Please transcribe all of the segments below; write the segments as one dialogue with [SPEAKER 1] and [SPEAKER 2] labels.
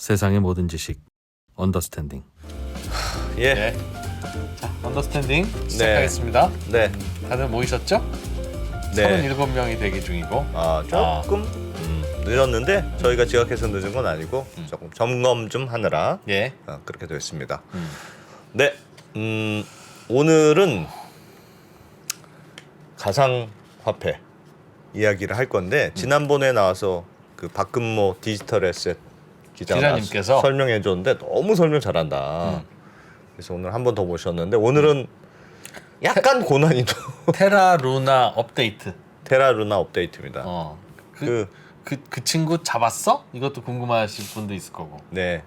[SPEAKER 1] 세상의 모든 지식 언더스탠딩.
[SPEAKER 2] 예.
[SPEAKER 3] 네. 자, 언더스탠딩 시작하겠습니다.
[SPEAKER 2] 네.
[SPEAKER 3] 다들 모이셨죠?
[SPEAKER 2] 네.
[SPEAKER 3] 37명이 대기 중이고.
[SPEAKER 2] 조금 늦었는데 저희가 지각해서 늦은 건 아니고 조금 점검 좀 하느라
[SPEAKER 3] 예.
[SPEAKER 2] 그렇게 됐습니다. 네. 오늘은 가상화폐 이야기를 할 건데 지난번에 나와서 그 박근모 디지털 에셋
[SPEAKER 3] 기자님께서
[SPEAKER 2] 설명해 줬는데 너무 설명 잘한다. 그래서 오늘 한 번 더 모셨는데 오늘은 약간 고난이도
[SPEAKER 3] 테라 루나 업데이트.
[SPEAKER 2] 테라 루나 업데이트입니다.
[SPEAKER 3] 그 친구 잡았어? 이것도 궁금하실 분도 있을 거고.
[SPEAKER 2] 네.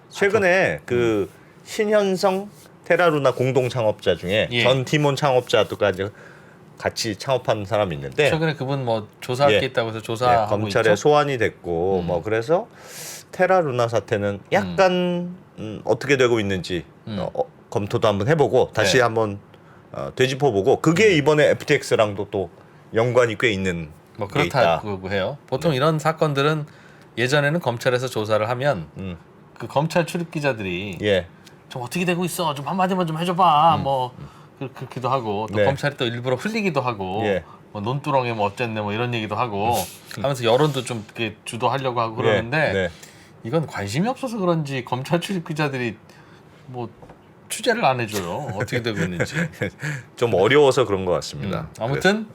[SPEAKER 2] 최근에 그 신현성 테라 루나 공동 창업자 중에
[SPEAKER 3] 예.
[SPEAKER 2] 전 티몬 창업자도까지 같이 창업한 사람이 있는데
[SPEAKER 3] 최근에 그분 뭐 조사할
[SPEAKER 2] 예.
[SPEAKER 3] 게 있다고 해서
[SPEAKER 2] 네,
[SPEAKER 3] 조사하고
[SPEAKER 2] 검찰에
[SPEAKER 3] 있죠.
[SPEAKER 2] 소환이 됐고 뭐 그래서 테라 루나 사태는 약간 어떻게 되고 있는지 검토도 한번 해보고 다시
[SPEAKER 3] 네.
[SPEAKER 2] 한번 되짚어보고 그게 이번에 FTX랑도 또 연관이 꽤 있는
[SPEAKER 3] 뭐
[SPEAKER 2] 게 있다.
[SPEAKER 3] 그렇다고 해요. 보통 이런 사건들은 예전에는 검찰에서 조사를 하면 그 검찰 출입 기자들이
[SPEAKER 2] 예.
[SPEAKER 3] 좀 어떻게 되고 있어? 좀 한마디만 좀 해줘봐. 뭐 그렇기도 하고 또
[SPEAKER 2] 네.
[SPEAKER 3] 검찰이 또 일부러 흘리기도 하고
[SPEAKER 2] 예.
[SPEAKER 3] 뭐 논두렁에 뭐 어쨌네 뭐 이런 얘기도 하고 하면서 여론도 좀 이렇게 주도하려고 하고 그러는데
[SPEAKER 2] 네.
[SPEAKER 3] 이건 관심이 없어서 그런지 검찰 출입 기자들이 뭐 취재를 안 해줘요. 어떻게 되고 있는지.
[SPEAKER 2] 좀 어려워서 그런 것 같습니다.
[SPEAKER 3] 아무튼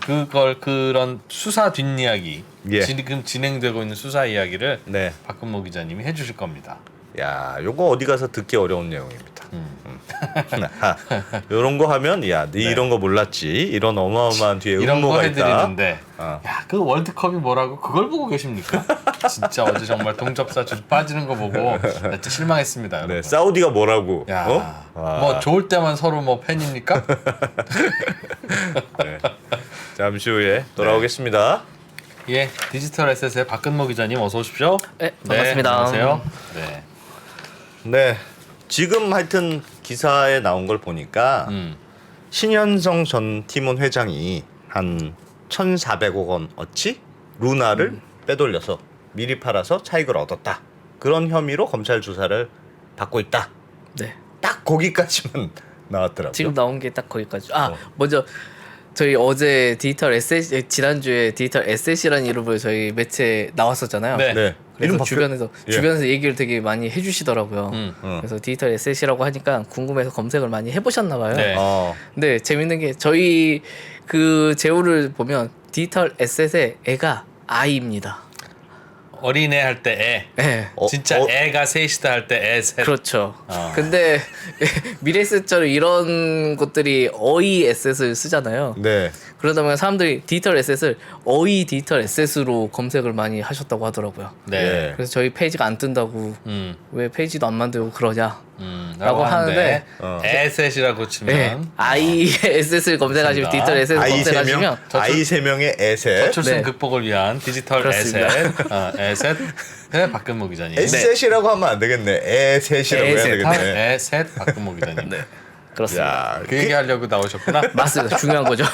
[SPEAKER 2] 그래서,
[SPEAKER 3] 그런 수사 뒷이야기
[SPEAKER 2] 예.
[SPEAKER 3] 지금 진행되고 있는 수사 이야기를
[SPEAKER 2] 네.
[SPEAKER 3] 박근모 기자님이 해주실 겁니다.
[SPEAKER 2] 야, 요거 어디 가서 듣기 어려운 내용입니다. 요런 거 하면 야, 네 이런 거 몰랐지. 이런 어마어마한 뒤에
[SPEAKER 3] 이런 거
[SPEAKER 2] 음모가 있다.
[SPEAKER 3] 해드리는데 야, 그 월드컵이 뭐라고 그걸 보고 계십니까? 진짜 어제 정말 동접사줄 빠지는 거 보고 진짜 실망했습니다. 여러분.
[SPEAKER 2] 네, 사우디가 뭐라고?
[SPEAKER 3] 야,
[SPEAKER 2] 와.
[SPEAKER 3] 뭐 좋을 때만 서로 뭐 팬입니까?
[SPEAKER 2] 네. 잠시 후에 돌아오겠습니다.
[SPEAKER 3] 예, 디지털 에셋의 박근모 기자님 어서 오십시오.
[SPEAKER 4] 네, 반갑습니다.
[SPEAKER 3] 안녕하세요. 네.
[SPEAKER 2] 네. 지금 하여튼 기사에 나온 걸 보니까 신현성 전 티몬 회장이 한 1,400억 원 어치 루나를 빼돌려서 미리 팔아서 차익을 얻었다. 그런 혐의로 검찰 조사를 받고 있다.
[SPEAKER 4] 네.
[SPEAKER 2] 딱 거기까지만 나왔더라고요.
[SPEAKER 4] 지금 나온 게 딱 거기까지. 먼저 저희 어제 디지털 에셋 지난주에 디지털 에셋이라는 이름으로 저희 매체 나왔었잖아요.
[SPEAKER 3] 네.
[SPEAKER 2] 네.
[SPEAKER 4] 그래서
[SPEAKER 2] 이름 예.
[SPEAKER 4] 주변에서 얘기를 되게 많이 해주시더라고요. 그래서 디지털 에셋이라고 하니까 궁금해서 검색을 많이 해보셨나 봐요.
[SPEAKER 3] 네.
[SPEAKER 4] 근데 재밌는 게 저희 그 제호를 보면 디지털 에셋의 애가 아이입니다.
[SPEAKER 3] 어린애 할 때 애.
[SPEAKER 4] 네.
[SPEAKER 3] 진짜 애가 셋이다 할 때 애 셋.
[SPEAKER 4] 그렇죠. 근데 미래에셋처럼 이런 것들이 어이 에셋을 쓰잖아요.
[SPEAKER 2] 네.
[SPEAKER 4] 그러다 보면 사람들이 디지털 에셋을 어이 디지털 에셋으로 검색을 많이 하셨다고 하더라고요.
[SPEAKER 3] 네.
[SPEAKER 2] 예.
[SPEAKER 4] 그래서 저희 페이지가 안 뜬다고 왜 페이지도 안 만들고 그러냐
[SPEAKER 3] 라고 하는데
[SPEAKER 4] 하는데,
[SPEAKER 3] 에셋이라고 치면
[SPEAKER 4] 네. 아이 에셋을 검색하시면
[SPEAKER 3] 그렇습니다.
[SPEAKER 4] 디지털 에셋을
[SPEAKER 2] 아이 세 명,
[SPEAKER 4] 검색하시면
[SPEAKER 2] 아이 세 명의 에셋.
[SPEAKER 3] 저출생
[SPEAKER 4] 네.
[SPEAKER 3] 극복을 위한 디지털
[SPEAKER 4] 그렇습니다.
[SPEAKER 3] 에셋의 박근모 기자님.
[SPEAKER 2] 에셋이라고 하면 안 되겠네. 에셋이라고 해야
[SPEAKER 4] 에셋.
[SPEAKER 2] 되겠네.
[SPEAKER 3] 에셋 박근모 기자님.
[SPEAKER 4] 네. 그렇습니다.
[SPEAKER 2] 야,
[SPEAKER 3] 그 얘기 하려고 나오셨구나.
[SPEAKER 4] 맞습니다. 중요한 거죠.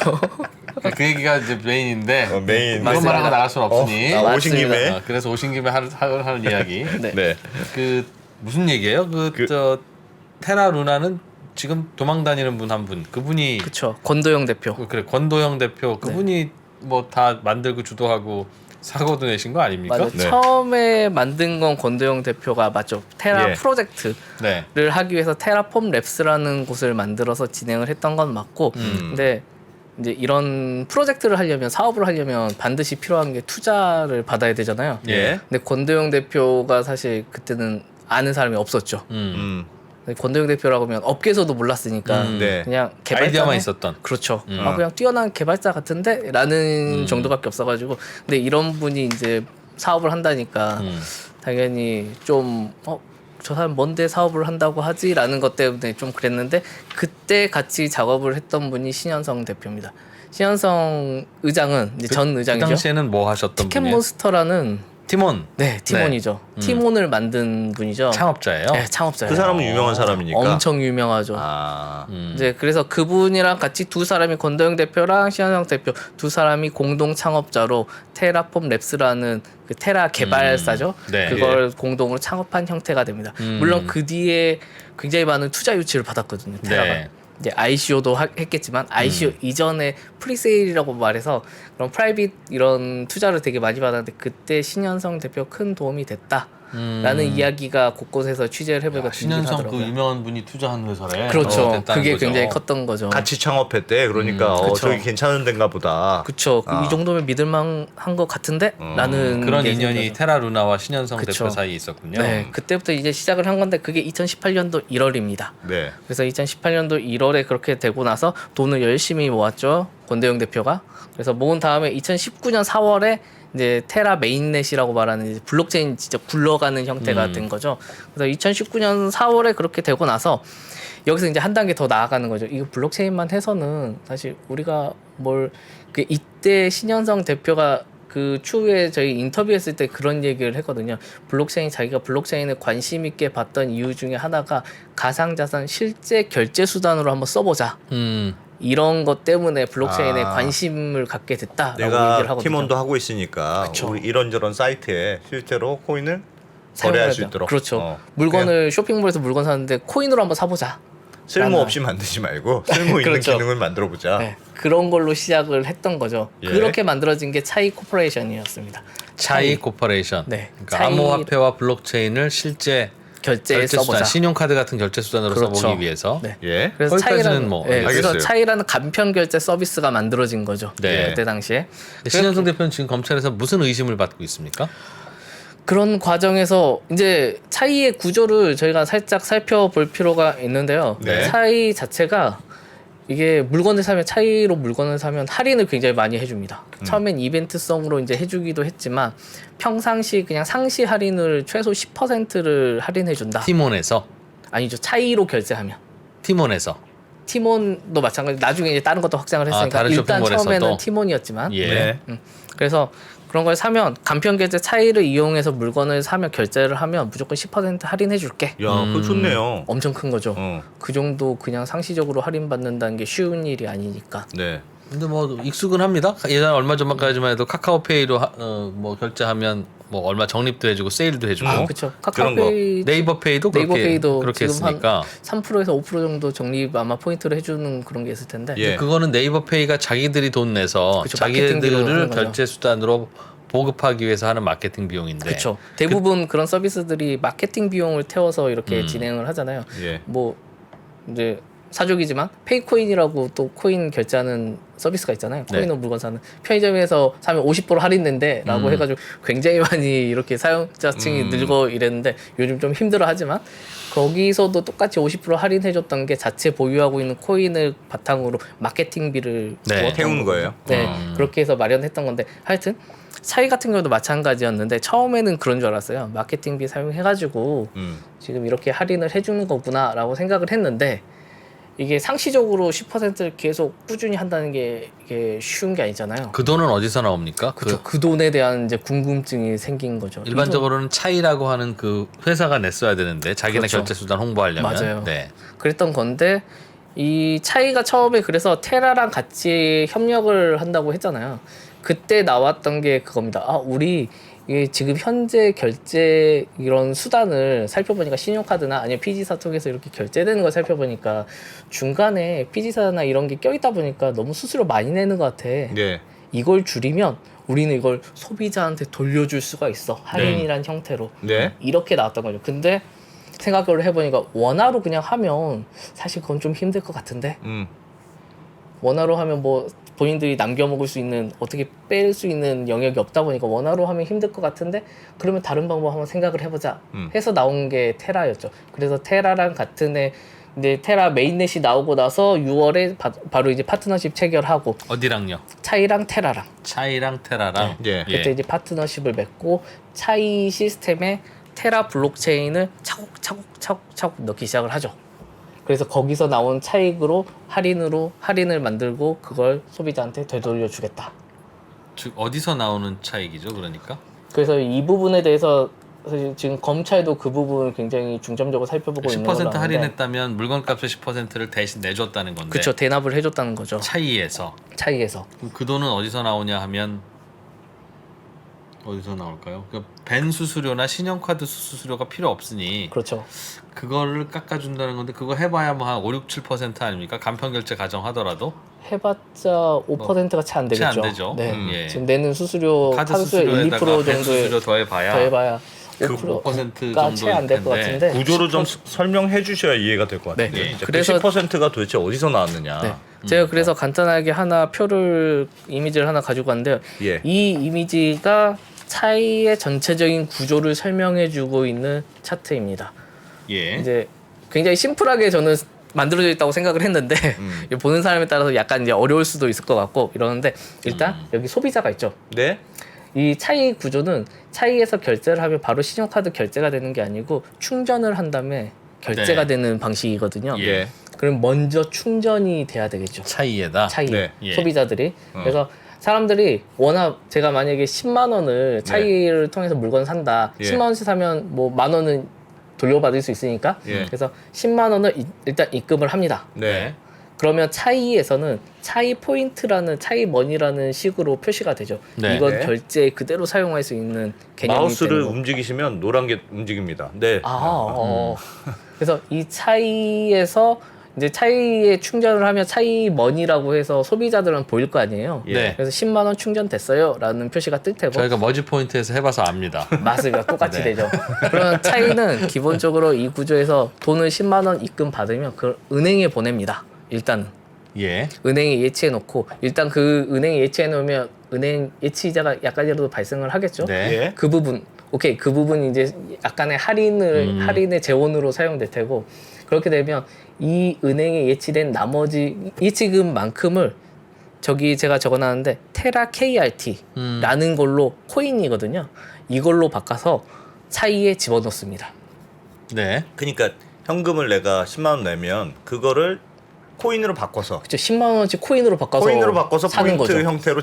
[SPEAKER 3] 그 얘기가 이제 메인인데
[SPEAKER 2] 메인.
[SPEAKER 3] 이것만 하고
[SPEAKER 4] 맞습니다.
[SPEAKER 3] 나갈 수는 없으니
[SPEAKER 2] 오신
[SPEAKER 4] 맞습니다.
[SPEAKER 2] 김에.
[SPEAKER 3] 그래서 오신 김에 하는 이야기.
[SPEAKER 4] 네.
[SPEAKER 2] 네.
[SPEAKER 3] 그 무슨 얘기예요? 저 테라 루나는 지금 도망 다니는 분 한 분. 그분이
[SPEAKER 4] 그렇죠. 권도영 대표.
[SPEAKER 3] 그래 권도영 대표. 그분이 뭐 다 만들고 주도하고 사고도 내신 거 아닙니까?
[SPEAKER 4] 맞아요.
[SPEAKER 2] 네.
[SPEAKER 4] 처음에 만든 건 권도영 대표가 맞죠. 테라
[SPEAKER 2] 예.
[SPEAKER 4] 프로젝트를
[SPEAKER 3] 네.
[SPEAKER 4] 하기 위해서 테라폼 랩스라는 곳을 만들어서 진행을 했던 건 맞고, 근데 이제 이런 프로젝트를 하려면 사업을 하려면 반드시 필요한 게 투자를 받아야 되잖아요.
[SPEAKER 3] 예.
[SPEAKER 4] 근데 권도영 대표가 사실 그때는 아는 사람이 없었죠. 권도영 대표라고 하면 업계에서도 몰랐으니까
[SPEAKER 2] 네.
[SPEAKER 4] 그냥 개발자
[SPEAKER 3] 아이디어만 있었던.
[SPEAKER 4] 그렇죠. 그냥 뛰어난 개발자 같은데라는 정도밖에 없어가지고, 근데 이런 분이 이제 사업을 한다니까 당연히 좀 저 사람 뭔데 사업을 한다고 하지라는 것 때문에 좀 그랬는데, 그때 같이 작업을 했던 분이 신현성 대표입니다. 신현성 의장은 이제 전
[SPEAKER 3] 그
[SPEAKER 4] 의장이죠.
[SPEAKER 3] 당시에는 뭐 하셨던 분이에요?
[SPEAKER 4] 티켓몬스터라는
[SPEAKER 3] 티몬.
[SPEAKER 4] 네, 티몬이죠. 티몬을 만든 분이죠.
[SPEAKER 3] 창업자예요.
[SPEAKER 4] 네, 창업자예요.
[SPEAKER 2] 그 사람은 유명한 사람이니까.
[SPEAKER 4] 엄청 유명하죠.
[SPEAKER 2] 아,
[SPEAKER 4] 이제 그래서 그분이랑 같이 두 사람이 권도영 대표랑 신현성 대표 두 사람이 공동 창업자로 테라폼 랩스라는 그 테라 개발사죠.
[SPEAKER 3] 네.
[SPEAKER 4] 그걸 공동으로 창업한 형태가 됩니다. 물론 그 뒤에 굉장히 많은 투자 유치를 받았거든요. 테라가.
[SPEAKER 3] 네.
[SPEAKER 4] 이제 ICO도 했겠지만 ICO 이전에 프리세일이라고 말해서 그런 프라이빗 이런 투자를 되게 많이 받았는데 그때 신현성 대표 큰 도움이 됐다라는 이야기가 곳곳에서 취재를 해보니까
[SPEAKER 3] 신현성 그
[SPEAKER 4] 들리더라고요.
[SPEAKER 3] 유명한 분이 투자한 회사래.
[SPEAKER 4] 그렇죠.
[SPEAKER 3] 됐다는
[SPEAKER 4] 그게
[SPEAKER 3] 거죠.
[SPEAKER 4] 굉장히 컸던 거죠.
[SPEAKER 2] 같이 창업했대. 그러니까
[SPEAKER 4] 그쵸.
[SPEAKER 2] 저기 괜찮은 데인가 보다.
[SPEAKER 4] 그쵸.
[SPEAKER 2] 아.
[SPEAKER 4] 이 정도면 믿을만한 것 같은데? 라는
[SPEAKER 3] 그런
[SPEAKER 4] 게
[SPEAKER 3] 인연이
[SPEAKER 4] 생겨서.
[SPEAKER 3] 테라 루나와 신현성
[SPEAKER 4] 그쵸.
[SPEAKER 3] 대표 사이에 있었군요.
[SPEAKER 4] 네, 그때부터 이제 시작을 한 건데 그게 2018년도 1월입니다.
[SPEAKER 2] 네.
[SPEAKER 4] 그래서 2018년도 1월에 그렇게 되고 나서 돈을 열심히 모았죠. 권대영 대표가. 그래서 모은 다음에 2019년 4월에 이제 테라 메인넷이라고 말하는 이제 블록체인 진짜 굴러가는 형태가 된 거죠. 그래서 2019년 4월에 그렇게 되고 나서 여기서 이제 한 단계 더 나아가는 거죠. 이거 블록체인만 해서는 사실 우리가 그 이때 신현성 대표가 그 추후에 저희 인터뷰했을 때 그런 얘기를 했거든요. 자기가 블록체인을 관심 있게 봤던 이유 중에 하나가 가상자산 실제 결제 수단으로 한번 써보자. 이런 것 때문에 블록체인에 관심을 갖게 됐다라고 얘기를
[SPEAKER 2] 내가
[SPEAKER 4] 하거든요.
[SPEAKER 2] 팀원도 하고 있으니까
[SPEAKER 4] 그쵸.
[SPEAKER 2] 우리 이런저런 사이트에 실제로 코인을 거래할 수
[SPEAKER 4] 사용하자.
[SPEAKER 2] 있도록.
[SPEAKER 4] 그렇죠. 물건을 쇼핑몰에서 물건 사는데 코인으로 한번 사보자.
[SPEAKER 2] 쓸모 없이 만들지 말고 쓸모 있는
[SPEAKER 4] 그렇죠.
[SPEAKER 2] 기능을 만들어 보자.
[SPEAKER 4] 네, 그런 걸로 시작을 했던 거죠.
[SPEAKER 2] 예.
[SPEAKER 4] 그렇게 만들어진 게 차이 코퍼레이션이었습니다.
[SPEAKER 3] 차이 코퍼레이션.
[SPEAKER 4] 네.
[SPEAKER 3] 그러니까
[SPEAKER 4] 차이-
[SPEAKER 3] 암호화폐와 블록체인을 실제
[SPEAKER 4] 결제에
[SPEAKER 3] 결제
[SPEAKER 4] 써보자.
[SPEAKER 3] 수단, 신용카드 같은 결제 수단으로
[SPEAKER 4] 그렇죠.
[SPEAKER 3] 써보기 위해서.
[SPEAKER 4] 네.
[SPEAKER 2] 예.
[SPEAKER 4] 그래서
[SPEAKER 3] 거기까지는
[SPEAKER 4] 차이라는
[SPEAKER 3] 뭐,
[SPEAKER 4] 그래서
[SPEAKER 2] 알겠어요.
[SPEAKER 4] 차이라는 간편 결제 서비스가 만들어진 거죠.
[SPEAKER 3] 네.
[SPEAKER 4] 그때 당시에.
[SPEAKER 3] 근데 신현성 대표는 지금 검찰에서 무슨 의심을 받고 있습니까?
[SPEAKER 4] 그런 과정에서 이제 차이의 구조를 저희가 살짝 살펴볼 필요가 있는데요.
[SPEAKER 2] 네.
[SPEAKER 4] 차이 자체가 이게 차이로 물건을 사면 할인을 굉장히 많이 해줍니다. 처음엔 이벤트성으로 이제 해주기도 했지만 평상시 그냥 상시 할인을 최소 10%를 할인해준다.
[SPEAKER 3] 티몬에서.
[SPEAKER 4] 아니죠. 차이로 결제하면.
[SPEAKER 3] 티몬에서.
[SPEAKER 4] 티몬도 마찬가지. 나중에 이제 다른 것도 확장을 했으니까
[SPEAKER 3] 다른
[SPEAKER 4] 일단
[SPEAKER 3] 쇼핑몰에서도?
[SPEAKER 4] 처음에는 티몬이었지만
[SPEAKER 3] 예.
[SPEAKER 2] 네.
[SPEAKER 4] 그래서 그런 걸 사면 간편 결제 차이를 이용해서 물건을 사면 결제를 하면 무조건 10% 할인해 줄게.
[SPEAKER 2] 야, 그거 좋네요.
[SPEAKER 4] 엄청 큰 거죠.
[SPEAKER 2] 어.
[SPEAKER 4] 그 정도 그냥 상시적으로 할인 받는다는 게 쉬운 일이 아니니까.
[SPEAKER 2] 네.
[SPEAKER 3] 근데 뭐 익숙은 합니다. 예전에 얼마 전까지만 해도 카카오페이로 뭐 결제하면 뭐 얼마 적립도 해주고 세일도 해주고
[SPEAKER 4] 그렇죠.
[SPEAKER 2] 그런 거.
[SPEAKER 4] 카카오페이
[SPEAKER 3] 네이버페이도
[SPEAKER 4] 네이버페이도
[SPEAKER 3] 그렇게
[SPEAKER 4] 지금 한
[SPEAKER 3] 했으니까
[SPEAKER 4] 3%에서 5% 정도 적립 아마 포인트로 해주는 그런 게 있을 텐데.
[SPEAKER 2] 예.
[SPEAKER 3] 그거는 네이버페이가 자기들이 돈 내서
[SPEAKER 4] 그쵸, 마케팅 비용을
[SPEAKER 3] 자기들을
[SPEAKER 4] 하는 거죠.
[SPEAKER 3] 결제 수단으로 보급하기 위해서 하는 마케팅 비용인데
[SPEAKER 4] 그렇죠. 대부분 그런 서비스들이 마케팅 비용을 태워서 이렇게 진행을 하잖아요.
[SPEAKER 2] 예.
[SPEAKER 4] 뭐 이제 사족이지만 페이코인이라고 또 코인 결제하는 서비스가 있잖아요. 코인으로 물건 사는 편의점에서 사면 50% 할인된대라고 해가지고 굉장히 많이 이렇게 사용자층이 늘고 이랬는데 요즘 좀 힘들어하지만 거기서도 똑같이 50% 할인해줬던 게 자체 보유하고 있는 코인을 바탕으로 마케팅비를
[SPEAKER 3] 네.
[SPEAKER 4] 주었던
[SPEAKER 2] 태우는 거예요.
[SPEAKER 4] 네, 그렇게 해서 마련했던 건데 하여튼 차이 같은 경우도 마찬가지였는데 처음에는 그런 줄 알았어요. 마케팅비 사용해가지고 지금 이렇게 할인을 해주는 거구나라고 생각을 했는데 이게 상시적으로 10%를 계속 꾸준히 한다는 게 이게 쉬운 게 아니잖아요.
[SPEAKER 3] 그 돈은 어디서 나옵니까?
[SPEAKER 4] 그렇죠. 그 돈에 대한 이제 궁금증이 생긴 거죠.
[SPEAKER 3] 일반적으로는 차이라고 하는 그 회사가 냈어야 되는데 자기네
[SPEAKER 4] 그렇죠.
[SPEAKER 3] 결제 수단 홍보하려면
[SPEAKER 4] 맞아요.
[SPEAKER 3] 네.
[SPEAKER 4] 그랬던 건데 이 차이가 처음에 그래서 테라랑 같이 협력을 한다고 했잖아요. 그때 나왔던 게 그겁니다. 우리 이게 지금 현재 결제 이런 수단을 살펴보니까 신용카드나 아니면 피지사 통해서 이렇게 결제되는 걸 살펴보니까 중간에 피지사나 이런 게 껴있다 보니까 너무 수수료 많이 내는 것 같아.
[SPEAKER 2] 네.
[SPEAKER 4] 이걸 줄이면 우리는 이걸 소비자한테 돌려줄 수가 있어. 할인이란 형태로.
[SPEAKER 2] 네.
[SPEAKER 4] 이렇게 나왔던 거죠. 근데 생각을 해보니까 원화로 그냥 하면 사실 그건 좀 힘들 것 같은데 원화로 하면 뭐 본인들이 남겨 먹을 수 있는 어떻게 뺄 수 있는 영역이 없다 보니까 원화로 하면 힘들 것 같은데 그러면 다른 방법 한번 생각을 해보자 해서 나온 게 테라였죠. 그래서 테라랑 같은 애 이제 테라 메인넷이 나오고 나서 6월에 바로 이제 파트너십 체결하고
[SPEAKER 3] 어디랑요?
[SPEAKER 4] 차이랑 테라랑
[SPEAKER 3] 차이랑 테라랑
[SPEAKER 2] 예.
[SPEAKER 4] 그때 이제 파트너십을 맺고 차이 시스템에 테라 블록체인을 차곡차곡 넣기 시작을 하죠. 그래서 거기서 나온 차익으로 할인을 만들고 그걸 소비자한테 되돌려 주겠다.
[SPEAKER 3] 즉 어디서 나오는 차익이죠? 그러니까
[SPEAKER 4] 그래서 이 부분에 대해서 사실 지금 검찰도 그 부분을 굉장히 중점적으로 살펴보고 있는 걸로
[SPEAKER 3] 10%
[SPEAKER 4] 아는데
[SPEAKER 3] 할인했다면 물건값의 10%를 대신 내줬다는 건데.
[SPEAKER 4] 그쵸, 대납을 해줬다는 거죠.
[SPEAKER 3] 차이에서.
[SPEAKER 4] 차이에서.
[SPEAKER 3] 그럼 그 돈은 어디서 나오냐 하면 어디서 나올까요? 그 벤 수수료나 신용카드 수수료가 필요 없으니
[SPEAKER 4] 그렇죠.
[SPEAKER 3] 그거를 깎아준다는 건데 그거 해봐야 뭐 한 5, 7% 아닙니까? 간편결제 가정하더라도
[SPEAKER 4] 해봤자 5%가 채 안 되겠죠.
[SPEAKER 3] 채 안 되죠.
[SPEAKER 4] 네.
[SPEAKER 3] 예.
[SPEAKER 4] 지금 내는 수수료
[SPEAKER 3] 카드
[SPEAKER 4] 카드 수수료 1, 2%
[SPEAKER 3] 수수료에다가 벤
[SPEAKER 4] 정도에
[SPEAKER 3] 수수료 더해봐야
[SPEAKER 4] 더해봐야
[SPEAKER 2] 그
[SPEAKER 3] 5%
[SPEAKER 4] 채 안 될 것
[SPEAKER 3] 정도일
[SPEAKER 4] 같은데.
[SPEAKER 2] 구조를 좀 설명해 주셔야 이해가 될 것
[SPEAKER 4] 네.
[SPEAKER 2] 같아요.
[SPEAKER 3] 네.
[SPEAKER 2] 그래서
[SPEAKER 4] 그래서
[SPEAKER 2] 10%가 도대체 어디서 나왔느냐.
[SPEAKER 4] 네. 제가 그래서 간단하게 하나 표를 이미지를 하나 가지고 왔는데요.
[SPEAKER 2] 예.
[SPEAKER 4] 이 이미지가 차이의 전체적인 구조를 설명해주고 있는 차트입니다.
[SPEAKER 3] 예.
[SPEAKER 4] 이제 굉장히 심플하게 저는 만들어져 있다고 생각을 했는데 보는 사람에 따라서 약간 이제 어려울 수도 있을 것 같고 이러는데 일단 여기 소비자가 있죠.
[SPEAKER 2] 네.
[SPEAKER 4] 이 차이 구조는 차이에서 결제를 하면 바로 신용카드 결제가 되는 게 아니고 충전을 한 다음에 결제가
[SPEAKER 3] 네.
[SPEAKER 4] 되는 방식이거든요.
[SPEAKER 3] 예.
[SPEAKER 4] 그럼 먼저 충전이 돼야 되겠죠.
[SPEAKER 3] 차이에다.
[SPEAKER 4] 차이
[SPEAKER 2] 네.
[SPEAKER 3] 예.
[SPEAKER 4] 소비자들이 그래서 사람들이 워낙 제가 만약에 10만 원을 차이를 통해서 물건 산다.
[SPEAKER 2] 예.
[SPEAKER 4] 10만 원씩 사면 뭐 만 원은 돌려받을 수 있으니까
[SPEAKER 2] 예.
[SPEAKER 4] 그래서 10만 원을 일단 입금을 합니다.
[SPEAKER 2] 네.
[SPEAKER 4] 그러면 차이에서는 차이 포인트라는 차이 머니라는 식으로 표시가 되죠.
[SPEAKER 3] 네.
[SPEAKER 4] 이건
[SPEAKER 2] 네.
[SPEAKER 4] 결제에 그대로 사용할 수 있는 개념이
[SPEAKER 2] 마우스를
[SPEAKER 4] 되는 거.
[SPEAKER 2] 움직이시면 노란 게 움직입니다. 네.
[SPEAKER 4] 그래서 이 차이에서 이제 차이에 충전을 하면 차이 머니라고 해서 소비자들은 보일 거 아니에요.
[SPEAKER 3] 네.
[SPEAKER 4] 그래서 10만 원 충전됐어요라는 표시가 뜰 테고
[SPEAKER 3] 저희가 머지 포인트에서 해봐서 압니다.
[SPEAKER 4] 맞습니다. 똑같이
[SPEAKER 3] 네.
[SPEAKER 4] 되죠. 그러면 차이는 기본적으로 이 구조에서 돈을 10만 원 입금 받으면 그걸 은행에 보냅니다. 일단은
[SPEAKER 3] 예.
[SPEAKER 4] 은행에 예치해 놓고 일단 그 은행에 예치해 놓으면 은행 예치 이자가 약간이라도 발생을 하겠죠.
[SPEAKER 3] 네.
[SPEAKER 2] 예.
[SPEAKER 4] 그 부분 오케이 그 부분이 이제 약간의 할인의 재원으로 사용될 테고 그렇게 되면 이 은행에 예치된 나머지 예치금만큼을 저기 제가 적어놨는데 테라 KRT라는 걸로 코인이거든요. 이걸로 바꿔서 차이에 집어넣습니다.
[SPEAKER 3] 네.
[SPEAKER 2] 그러니까 현금을 내가 10만 원 내면 그거를 코인으로 바꿔서
[SPEAKER 4] 그렇죠. 10만 원어치 코인으로 바꿔서 사는
[SPEAKER 2] 포인트
[SPEAKER 4] 거죠.
[SPEAKER 2] 형태로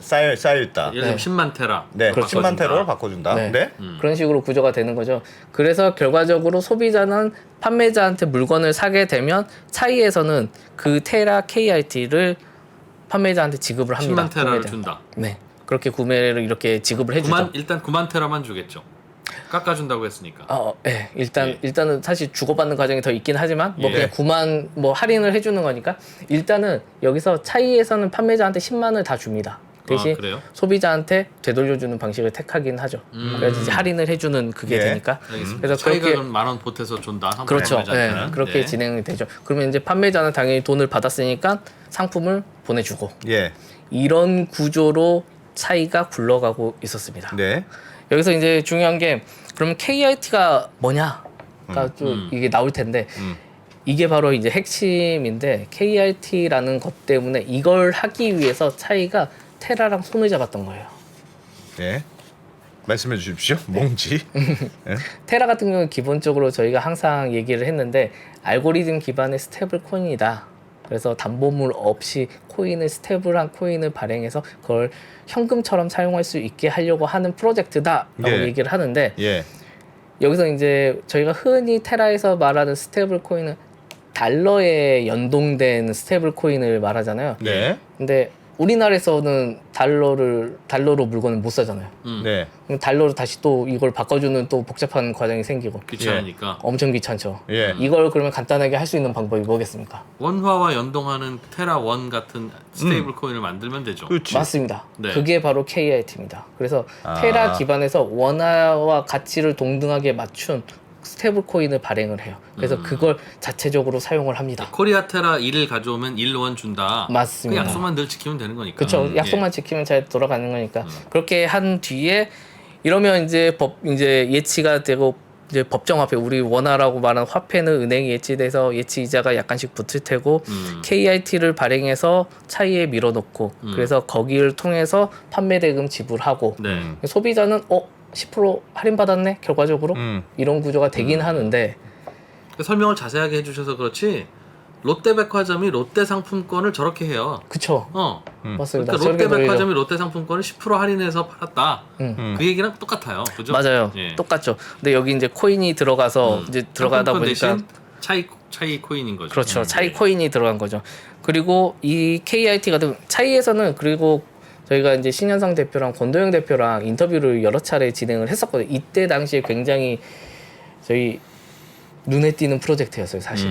[SPEAKER 2] 쌓여있다.
[SPEAKER 3] 예를 들면 10만 테라.
[SPEAKER 2] 네,
[SPEAKER 4] 그렇죠.
[SPEAKER 2] 10만 테러로 바꿔준다.
[SPEAKER 4] 네.
[SPEAKER 2] 네.
[SPEAKER 4] 그런 식으로 구조가 되는 거죠. 그래서 결과적으로 소비자는 판매자한테 물건을 사게 되면 차이에서는 그 테라 KRT를 판매자한테 지급을 합니다.
[SPEAKER 3] 10만 테라를
[SPEAKER 4] 구매된.
[SPEAKER 3] 준다.
[SPEAKER 4] 네, 그렇게 구매를 이렇게 지급을 해주죠.
[SPEAKER 3] 일단 9만 테라만 주겠죠. 깎아준다고 했으니까.
[SPEAKER 4] 네, 일단은 사실 주고받는 과정이 더 있긴 하지만 뭐
[SPEAKER 3] 예.
[SPEAKER 4] 그냥 9만 뭐 할인을 해주는 거니까 일단은 여기서 차이에서는 판매자한테 10만을 다 줍니다. 대신
[SPEAKER 3] 그래요?
[SPEAKER 4] 소비자한테 되돌려주는 방식을 택하긴 하죠. 그래서 이제 할인을 해주는 그게
[SPEAKER 2] 예.
[SPEAKER 4] 되니까.
[SPEAKER 3] 알겠습니다.
[SPEAKER 4] 그래서
[SPEAKER 3] 차이가
[SPEAKER 4] 그렇게
[SPEAKER 3] 그럼 만원 보태서 준다. 한
[SPEAKER 4] 그렇죠.
[SPEAKER 3] 판매자한테는.
[SPEAKER 4] 네, 그렇게
[SPEAKER 3] 네.
[SPEAKER 4] 진행이 되죠. 그러면 이제 판매자는 당연히 돈을 받았으니까 상품을 보내주고
[SPEAKER 2] 예.
[SPEAKER 4] 이런 구조로 차이가 굴러가고 있었습니다.
[SPEAKER 2] 네.
[SPEAKER 4] 여기서 이제 중요한 게 그럼 KRT가 뭐냐가 좀 이게 나올 텐데 이게 바로 이제 핵심인데 KRT라는 것 때문에 이걸 하기 위해서 차이가 테라랑 손을 잡았던 거예요.
[SPEAKER 2] 네. 말씀해 주십시오. 뭔지.
[SPEAKER 4] 테라 같은 경우는 기본적으로 저희가 항상 얘기를 했는데 알고리즘 기반의 스테이블 코인이다. 그래서 담보물 없이 스테이블한 코인을 발행해서 그걸 현금처럼 사용할 수 있게 하려고 하는 프로젝트다라고
[SPEAKER 2] 예.
[SPEAKER 4] 얘기를 하는데
[SPEAKER 2] 예.
[SPEAKER 4] 여기서 이제 저희가 흔히 테라에서 말하는 스테이블 코인은 달러에 연동된 스테이블 코인을 말하잖아요.
[SPEAKER 2] 네.
[SPEAKER 4] 근데 우리나라에서는 달러로 물건을 못 사잖아요.
[SPEAKER 2] 네.
[SPEAKER 4] 그럼 달러로 다시 또 이걸 바꿔주는 또 복잡한 과정이 생기고
[SPEAKER 3] 귀찮으니까.
[SPEAKER 4] 엄청 귀찮죠.
[SPEAKER 2] 예.
[SPEAKER 4] 이걸 그러면 간단하게 할 수 있는 방법이 뭐겠습니까?
[SPEAKER 3] 원화와 연동하는 테라 원 같은 스테이블 코인을 만들면 되죠.
[SPEAKER 2] 그렇지.
[SPEAKER 4] 맞습니다.
[SPEAKER 3] 네.
[SPEAKER 4] 그게 바로 KRT입니다. 그래서 테라 기반에서 원화와 가치를 동등하게 맞춘 스테이블 코인을 발행을 해요. 그래서 그걸 자체적으로 사용을 합니다.
[SPEAKER 3] 코리아 테라 1을 가져오면 1원 준다.
[SPEAKER 4] 맞습니다.
[SPEAKER 3] 그 약속만 늘 지키면 되는 거니까.
[SPEAKER 4] 그렇죠. 약속만 지키면 잘 돌아가는 거니까. 그렇게 한 뒤에 이러면 이제 이제 예치가 되고 이제 법정 화폐 우리 원화라고 말하는 화폐는 은행에 예치돼서 예치 이자가 약간씩 붙을 테고 KRT를 발행해서 차이에 밀어넣고 그래서 거기를 통해서 판매 대금 지불하고
[SPEAKER 3] 네.
[SPEAKER 4] 소비자는 10% 할인 받았네 결과적으로 이런 구조가 되긴 하는데
[SPEAKER 3] 그 설명을 자세하게 해주셔서 그렇지 롯데백화점이 롯데 상품권을 저렇게 해요.
[SPEAKER 4] 그쵸. 맞습니다.
[SPEAKER 3] 그러니까
[SPEAKER 4] 저렇게
[SPEAKER 3] 롯데백화점이 롯데 상품권을 10% 할인해서 팔았다. 그 얘기랑 똑같아요. 그죠?
[SPEAKER 4] 맞아요.
[SPEAKER 3] 예.
[SPEAKER 4] 똑같죠. 근데 여기 이제 코인이 들어가서 이제 들어가다
[SPEAKER 3] 상품권
[SPEAKER 4] 보니까
[SPEAKER 3] 대신 차이 코인인 거죠.
[SPEAKER 4] 그렇죠. 차이
[SPEAKER 3] 예.
[SPEAKER 4] 코인이 들어간 거죠. 그리고 이 KIT 같은 차이에서는 그리고 저희가 이제 신현상 대표랑 권도영 대표랑 인터뷰를 여러 차례 진행을 했었거든요. 이때 당시에 굉장히 저희 눈에 띄는 프로젝트였어요, 사실.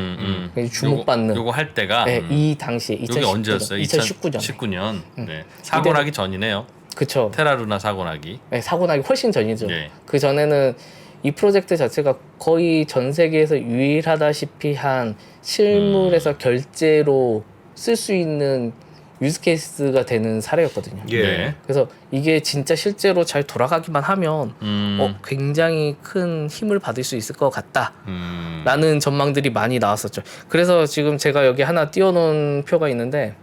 [SPEAKER 4] 굉장히 주목받는.
[SPEAKER 3] 요거 할 때가
[SPEAKER 4] 네, 이 당시에
[SPEAKER 3] 이게 언제였어요?
[SPEAKER 4] 2019년.
[SPEAKER 3] 19년. 네. 사고 나기 전이네요.
[SPEAKER 4] 그쵸.
[SPEAKER 3] 테라루나 사고 나기.
[SPEAKER 4] 네, 사고 나기 훨씬 전이죠.
[SPEAKER 3] 네.
[SPEAKER 4] 그 전에는 이 프로젝트 자체가 거의 전 세계에서 유일하다시피 한 실물에서 결제로 쓸 수 있는 유즈케이스가 되는 사례였거든요.
[SPEAKER 2] 예.
[SPEAKER 3] 네.
[SPEAKER 4] 그래서 이게 진짜 실제로 잘 돌아가기만 하면 굉장히 큰 힘을 받을 수 있을 것 같다라는 전망들이 많이 나왔었죠. 그래서 지금 제가 여기 하나 띄워놓은 표가 있는데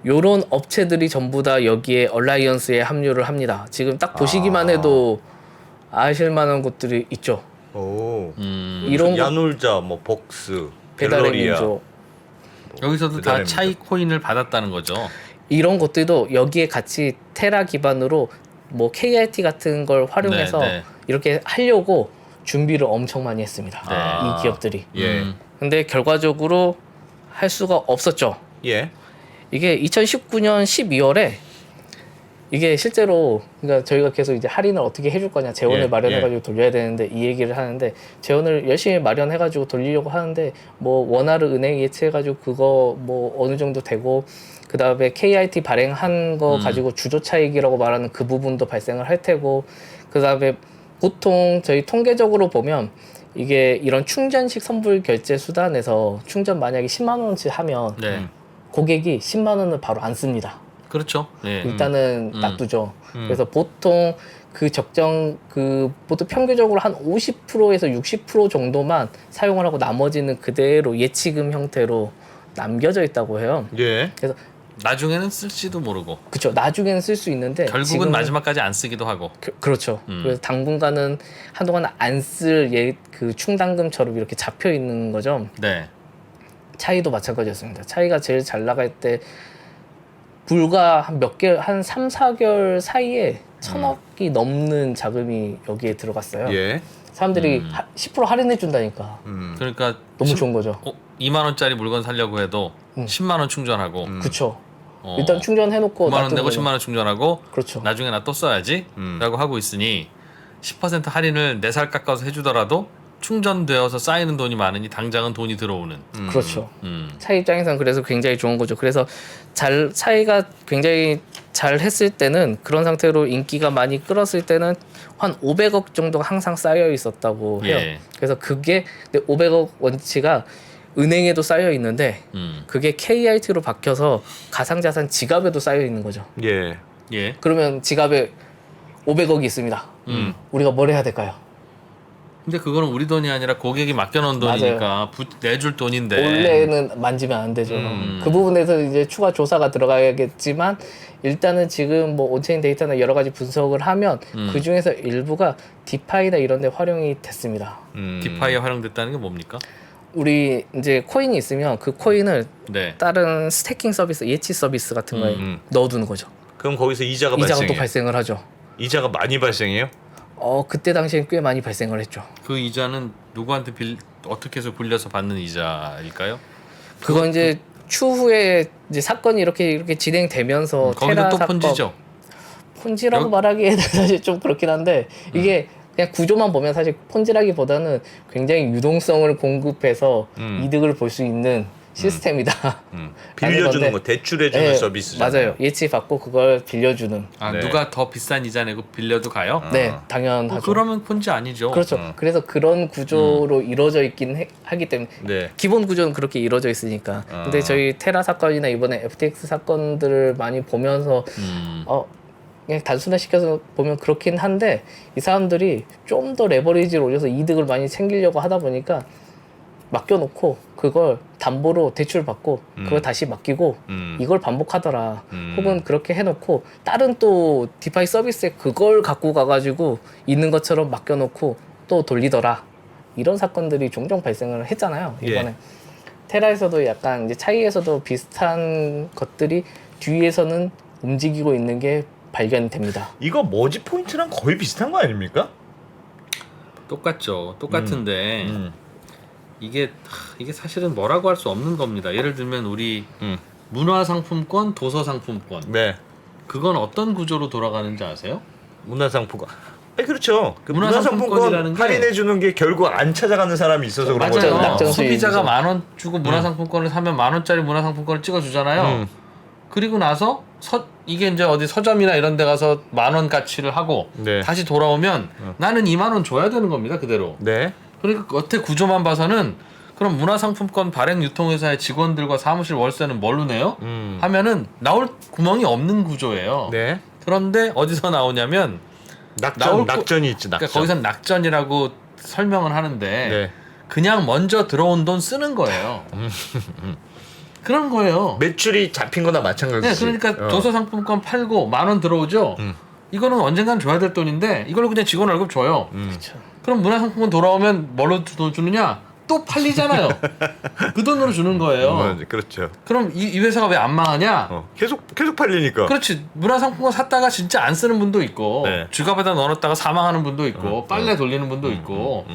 [SPEAKER 4] 요런 업체들이 전부 다 여기에 얼라이언스에 합류를 합니다. 지금 딱 보시기만 해도 아실 만한 곳들이 있죠.
[SPEAKER 2] 오.
[SPEAKER 4] 이런 거
[SPEAKER 2] 야놀자, 뭐 복스,
[SPEAKER 4] 배달의
[SPEAKER 2] 갤러리아.
[SPEAKER 4] 민족
[SPEAKER 3] 여기서도 다
[SPEAKER 2] 배달의
[SPEAKER 3] 차이 코인을 받았다는 거죠.
[SPEAKER 4] 이런 것들도 여기에 같이 테라 기반으로 뭐 KIT 같은 걸 활용해서
[SPEAKER 3] 네, 네.
[SPEAKER 4] 이렇게 하려고 준비를 엄청 많이 했습니다.
[SPEAKER 3] 네.
[SPEAKER 4] 이 기업들이.
[SPEAKER 2] 예.
[SPEAKER 4] 근데 결과적으로 할 수가 없었죠.
[SPEAKER 2] 예.
[SPEAKER 4] 이게 2019년 12월에 이게 실제로 그러니까 저희가 계속 이제 할인을 어떻게 해줄 거냐 재원을
[SPEAKER 2] 예,
[SPEAKER 4] 마련해가지고 돌려야 되는데 이 얘기를 하는데 재원을 열심히 마련해가지고 돌리려고 하는데 뭐 원화를 은행에 예치해가지고 그거 뭐 어느 정도 되고 그 다음에 KIT 발행한 거 가지고 주조 차익이라고 말하는 그 부분도 발생을 할 테고 그 다음에 보통 저희 통계적으로 보면 이게 이런 충전식 선불 결제 수단에서 충전 만약에 10만 원치 하면
[SPEAKER 3] 네.
[SPEAKER 4] 고객이 10만 원을 바로 안 씁니다.
[SPEAKER 3] 그렇죠. 네.
[SPEAKER 4] 일단은 놔두죠. 그래서 보통 그 적정 그 보통 평균적으로 한 50%에서 60% 정도만 사용을 하고 나머지는 그대로 예치금 형태로 남겨져 있다고 해요.
[SPEAKER 2] 예.
[SPEAKER 4] 그래서
[SPEAKER 3] 나중에는 쓸지도 모르고
[SPEAKER 4] 그쵸 나중에는 쓸 수 있는데
[SPEAKER 3] 결국은 마지막까지 안 쓰기도 하고.
[SPEAKER 4] 그렇죠. 그래서 당분간은 한동안 안 쓸 그 충당금처럼 이렇게 잡혀 있는 거죠.
[SPEAKER 3] 네.
[SPEAKER 4] 차이도 마찬가지였습니다. 차이가 제일 잘 나갈 때 불과 한 몇 개월, 한 3, 4개월 사이에 1,000억이 넘는 자금이 여기에 들어갔어요.
[SPEAKER 2] 예.
[SPEAKER 4] 사람들이 10% 할인해 준다니까.
[SPEAKER 3] 그러니까
[SPEAKER 4] 너무 좋은 거죠.
[SPEAKER 3] 2만 원짜리 물건 사려고 해도 10만 원 충전하고
[SPEAKER 4] 그쵸. 일단 충전해놓고
[SPEAKER 3] 9만 원
[SPEAKER 4] 놔두는
[SPEAKER 3] 내고
[SPEAKER 4] 거죠.
[SPEAKER 3] 10만 원 충전하고
[SPEAKER 4] 그렇죠.
[SPEAKER 3] 나중에 나 또 써야지 라고 하고 있으니 10% 할인을 4살 깎아서 해주더라도 충전되어서 쌓이는 돈이 많으니 당장은 돈이 들어오는.
[SPEAKER 4] 그렇죠. 차이 입장에서는 그래서 굉장히 좋은 거죠. 그래서 차이가 굉장히 잘 했을 때는 그런 상태로 인기가 많이 끌었을 때는 한 500억 정도가 항상 쌓여 있었다고 해요.
[SPEAKER 3] 예.
[SPEAKER 4] 그래서 그게 근데 500억 원치가 은행에도 쌓여 있는데 그게 KIT로 바뀌어서 가상자산 지갑에도 쌓여 있는 거죠.
[SPEAKER 2] 예.
[SPEAKER 3] 예.
[SPEAKER 4] 그러면 지갑에 500억이 있습니다. 우리가 뭘 해야 될까요?
[SPEAKER 3] 근데 그거는 우리 돈이 아니라 고객이 맡겨놓은 돈이니까 내줄 돈인데.
[SPEAKER 4] 원래는 만지면 안 되죠. 그 부분에서 이제 추가 조사가 들어가야겠지만 일단은 지금 뭐 온체인 데이터나 여러 가지 분석을 하면 그 중에서 일부가 디파이나 이런 데 활용이 됐습니다.
[SPEAKER 3] 디파이에 활용됐다는 게 뭡니까?
[SPEAKER 4] 우리 이제 코인이 있으면 그 코인을
[SPEAKER 3] 네.
[SPEAKER 4] 다른 스태킹 서비스, 예치 서비스 같은 거에 넣어두는 거죠.
[SPEAKER 2] 그럼 거기서 이자가
[SPEAKER 4] 이자가
[SPEAKER 2] 발생해요.
[SPEAKER 4] 또 발생을 하죠.
[SPEAKER 2] 이자가 많이 발생해요?
[SPEAKER 4] 그때 당시엔 꽤 많이 발생을 했죠.
[SPEAKER 3] 그 이자는 누구한테 어떻게 해서 굴려서 받는 이자일까요?
[SPEAKER 4] 그건 이제 추후에 이제 사건이 이렇게 진행되면서
[SPEAKER 3] 거기도
[SPEAKER 4] 테라
[SPEAKER 3] 또
[SPEAKER 4] 사건
[SPEAKER 3] 폰지죠.
[SPEAKER 4] 폰지라고 말하기에는 사실 좀 그렇긴 한데 이게 그냥 구조만 보면 사실 폰지라기보다는 굉장히 유동성을 공급해서 이득을 볼 수 있는 시스템이다.
[SPEAKER 2] 빌려주는 거, 대출해주는
[SPEAKER 4] 네,
[SPEAKER 2] 서비스잖아요.
[SPEAKER 4] 맞아요. 예치 받고 그걸 빌려주는.
[SPEAKER 3] 아
[SPEAKER 2] 네.
[SPEAKER 3] 누가 더 비싼 이자 내고 빌려도 가요?
[SPEAKER 4] 네, 당연하죠.
[SPEAKER 3] 그러면 폰지 아니죠.
[SPEAKER 4] 그렇죠. 그래서 그런 구조로 이루어져 있긴 하기 때문에
[SPEAKER 2] 네.
[SPEAKER 4] 기본 구조는 그렇게 이루어져 있으니까. 근데 저희 테라 사건이나 이번에 FTX 사건들을 많이 보면서 그냥 단순화시켜서 보면 그렇긴 한데 이 사람들이 좀 더 레버리지를 올려서 이득을 많이 챙기려고 하다 보니까 맡겨놓고 그걸 담보로 대출 받고 그걸 다시 맡기고 이걸 반복하더라. 혹은 그렇게 해놓고 다른 또 디파이 서비스에 그걸 갖고 가가지고 있는 것처럼 맡겨놓고 또 돌리더라. 이런 사건들이 종종 발생을 했잖아요. 이번에. 테라에서도 약간 이제 차이에서도 비슷한 것들이 뒤에서는 움직이고 있는 게 발견됩니다.
[SPEAKER 2] 이거 머지 포인트랑 거의 비슷한 거 아닙니까?
[SPEAKER 3] 똑같죠. 똑같은데 이게 사실은 뭐라고 할 수 없는 겁니다. 예를 들면 우리 문화상품권, 도서상품권
[SPEAKER 2] 네.
[SPEAKER 3] 그건 어떤 구조로 돌아가는지 아세요?
[SPEAKER 2] 문화상품권. 그렇죠. 그
[SPEAKER 3] 문화상품권이라는
[SPEAKER 2] 문화상품권
[SPEAKER 3] 게-
[SPEAKER 2] 할인해 주는 게 결국 안 찾아가는 사람이 있어서 그런
[SPEAKER 3] 맞아요.
[SPEAKER 2] 거잖아요.
[SPEAKER 4] 낙전
[SPEAKER 3] 소비자가
[SPEAKER 4] 수익이죠.
[SPEAKER 3] 10,000원 주고 문화상품권을 사면 10,000원짜리 문화상품권을 찍어주잖아요. 그리고 나서 이게 이제 어디 서점이나 이런 데 가서 10,000원 가치를 하고
[SPEAKER 2] 네.
[SPEAKER 3] 다시 돌아오면 나는 20,000원 줘야 되는 겁니다. 그대로.
[SPEAKER 2] 네.
[SPEAKER 3] 그러니까 겉에 구조만 봐서는 그럼 문화상품권 발행 유통회사의 직원들과 사무실 월세는 뭘로 내요? 하면은 나올 구멍이 없는 구조예요.
[SPEAKER 2] 네.
[SPEAKER 3] 그런데 어디서 나오냐면
[SPEAKER 2] 낙전이 있지. 낙전.
[SPEAKER 3] 그러니까 거기선 낙전이라고 설명을 하는데
[SPEAKER 2] 네.
[SPEAKER 3] 그냥 먼저 들어온 돈 쓰는 거예요. 그런 거예요.
[SPEAKER 2] 매출이 잡힌 거나 마찬가지지.
[SPEAKER 3] 네, 그러니까 도서 상품권 팔고 10,000원 들어오죠. 이거는 언젠간 줘야 될 돈인데 이걸로 그냥 직원 월급 줘요.
[SPEAKER 4] 그렇죠.
[SPEAKER 3] 그럼 문화상품권 돌아오면 뭘로 돈 주느냐? 또 팔리잖아요. 그 돈으로 주는 거예요.
[SPEAKER 2] 그렇죠.
[SPEAKER 3] 그럼 이 회사가 왜 안 망하냐?
[SPEAKER 2] 계속 팔리니까.
[SPEAKER 3] 그렇지. 문화상품권 샀다가 진짜 안 쓰는 분도 있고
[SPEAKER 2] 네.
[SPEAKER 3] 지갑에다 넣어놨다가 사망하는 분도 있고 빨래 돌리는 분도 있고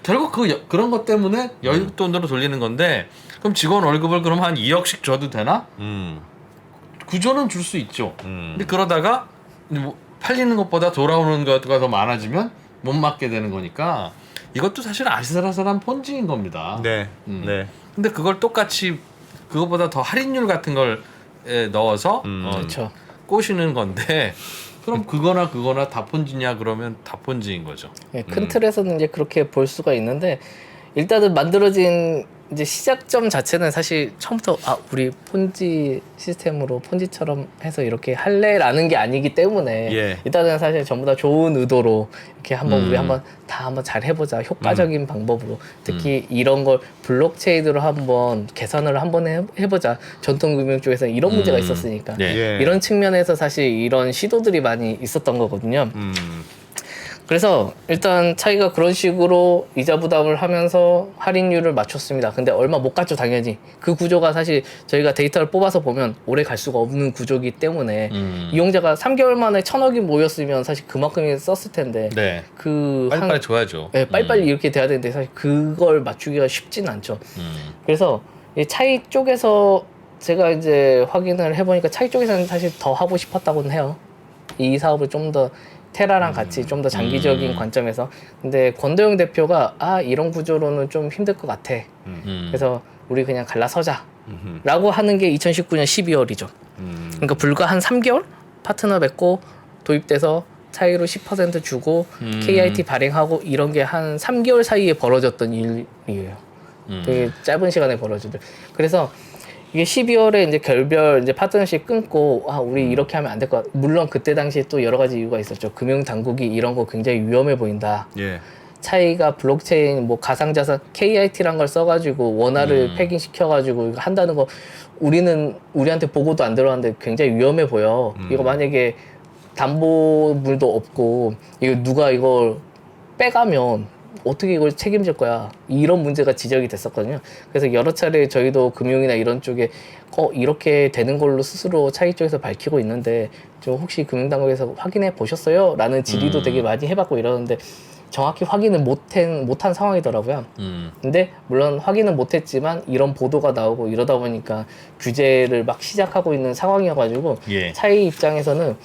[SPEAKER 3] 결국 그런 것 때문에 여윳돈으로 돌리는 건데 그럼 직원 월급을 그럼 한 2억씩 줘도 되나? 구조는 줄 수 있죠. 근데 그러다가 뭐 팔리는 것보다 돌아오는 것가 더 많아지면 못 맞게 되는 거니까 이것도 사실 아슬아슬한 폰지인 겁니다.
[SPEAKER 2] 네. 네.
[SPEAKER 3] 근데 그걸 똑같이 그것보다 더 할인율 같은 걸 넣어서
[SPEAKER 4] 그렇죠.
[SPEAKER 3] 꼬시는 건데 그럼 그거나 다 폰지냐 그러면 다 폰지인 거죠.
[SPEAKER 4] 예, 큰 틀에서는 이제 그렇게 볼 수가 있는데 일단은 만들어진 이제 시작점 자체는 사실 처음부터 우리 폰지 시스템으로 폰지처럼 해서 이렇게 할래라는 게 아니기 때문에
[SPEAKER 2] 예.
[SPEAKER 4] 일단은 사실 전부 다 좋은 의도로 이렇게 한번 우리 한번 잘 해보자 효과적인 방법으로 특히 이런 걸 블록체인으로 한번 계산을 한번 해보자 전통금융 쪽에서 이런 문제가 있었으니까
[SPEAKER 3] 네.
[SPEAKER 2] 예.
[SPEAKER 4] 이런 측면에서 사실 이런 시도들이 많이 있었던 거거든요. 그래서 일단 차이가 그런 식으로 이자 부담을 하면서 할인율을 맞췄습니다. 근데 얼마 못 갔죠, 당연히. 그 구조가 사실 저희가 데이터를 뽑아서 보면 오래 갈 수가 없는 구조이기 때문에 이용자가 3개월 만에 1,000억이 모였으면 사실 그만큼이 썼을 텐데
[SPEAKER 3] 네.
[SPEAKER 4] 그
[SPEAKER 3] 빨리빨리 줘야죠.
[SPEAKER 4] 네, 빨리빨리 이렇게 돼야 되는데 사실 그걸 맞추기가 쉽진 않죠. 그래서 이 차이 쪽에서 제가 이제 확인을 해보니까 차이 쪽에서는 사실 더 하고 싶었다고는 해요. 이 사업을 좀 더 테라랑 같이 좀 더 장기적인 관점에서. 근데 권도영 대표가 이런 구조로는 좀 힘들 것 같아. 그래서 우리 그냥 갈라서자 라고 하는 게 2019년 12월이죠. 그러니까 불과 한 3개월 파트너 맺고 도입돼서 차이로 10% 주고 KIT 발행하고 이런 게 한 3개월 사이에 벌어졌던 일이에요. 되게 짧은 시간에 벌어지들. 그래서 이게 12월에 이제 결별 이제 파트너십 끊고 우리 이렇게 하면 안 될 것 같아. 물론 그때 당시에 또 여러 가지 이유가 있었죠. 금융 당국이 이런 거 굉장히 위험해 보인다.
[SPEAKER 2] 예.
[SPEAKER 4] 차이가 블록체인 뭐 가상자산 KIT란 걸 써가지고 원화를 패킹시켜가지고 이거 한다는 거 우리한테 보고도 안 들어왔는데 굉장히 위험해 보여. 이거 만약에 담보물도 없고 이거 누가 이걸 빼가면 어떻게 이걸 책임질 거야. 이런 문제가 지적이 됐었거든요. 그래서 여러 차례 저희도 금융이나 이런 쪽에 이렇게 되는 걸로 스스로 차이 쪽에서 밝히고 있는데 좀 혹시 금융당국에서 확인해 보셨어요? 라는 질의도 되게 많이 해봤고 이러는데 정확히 확인을 못한 상황이더라고요. 근데 물론 확인은 못했지만 이런 보도가 나오고 이러다 보니까 규제를 막 시작하고 있는 상황이어가지고
[SPEAKER 3] 예.
[SPEAKER 4] 차이 입장에서는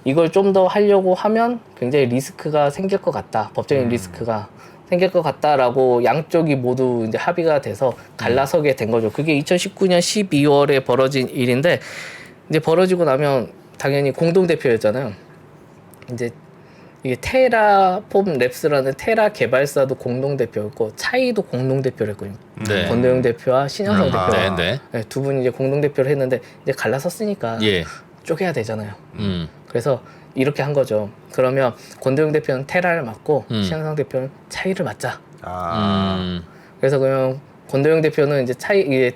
[SPEAKER 4] 이걸 좀 더 하려고 하면 굉장히 리스크가 생길 것 같다. 법적인 리스크가 생길 것 같다라고 양쪽이 모두 이제 합의가 돼서 갈라서게 된 거죠. 그게 2019년 12월에 벌어진 일인데 이제 벌어지고 나면 당연히 공동대표였잖아요. 이제 이게 테라폼 랩스라는 테라 개발사도 공동대표였고 차이도 공동대표를 했거든요.
[SPEAKER 3] 네.
[SPEAKER 4] 권도영 대표와 신영성 대표.
[SPEAKER 3] 네.
[SPEAKER 4] 두 분이 이제 공동대표를 했는데 이제 갈라섰으니까
[SPEAKER 3] 예.
[SPEAKER 4] 쪼개야 되잖아요. 그래서 이렇게 한 거죠. 그러면 권도영 대표는 테라를 맡고 신영성 대표는 차이를 맡자. 그래서 그러면 권도영 대표는 이제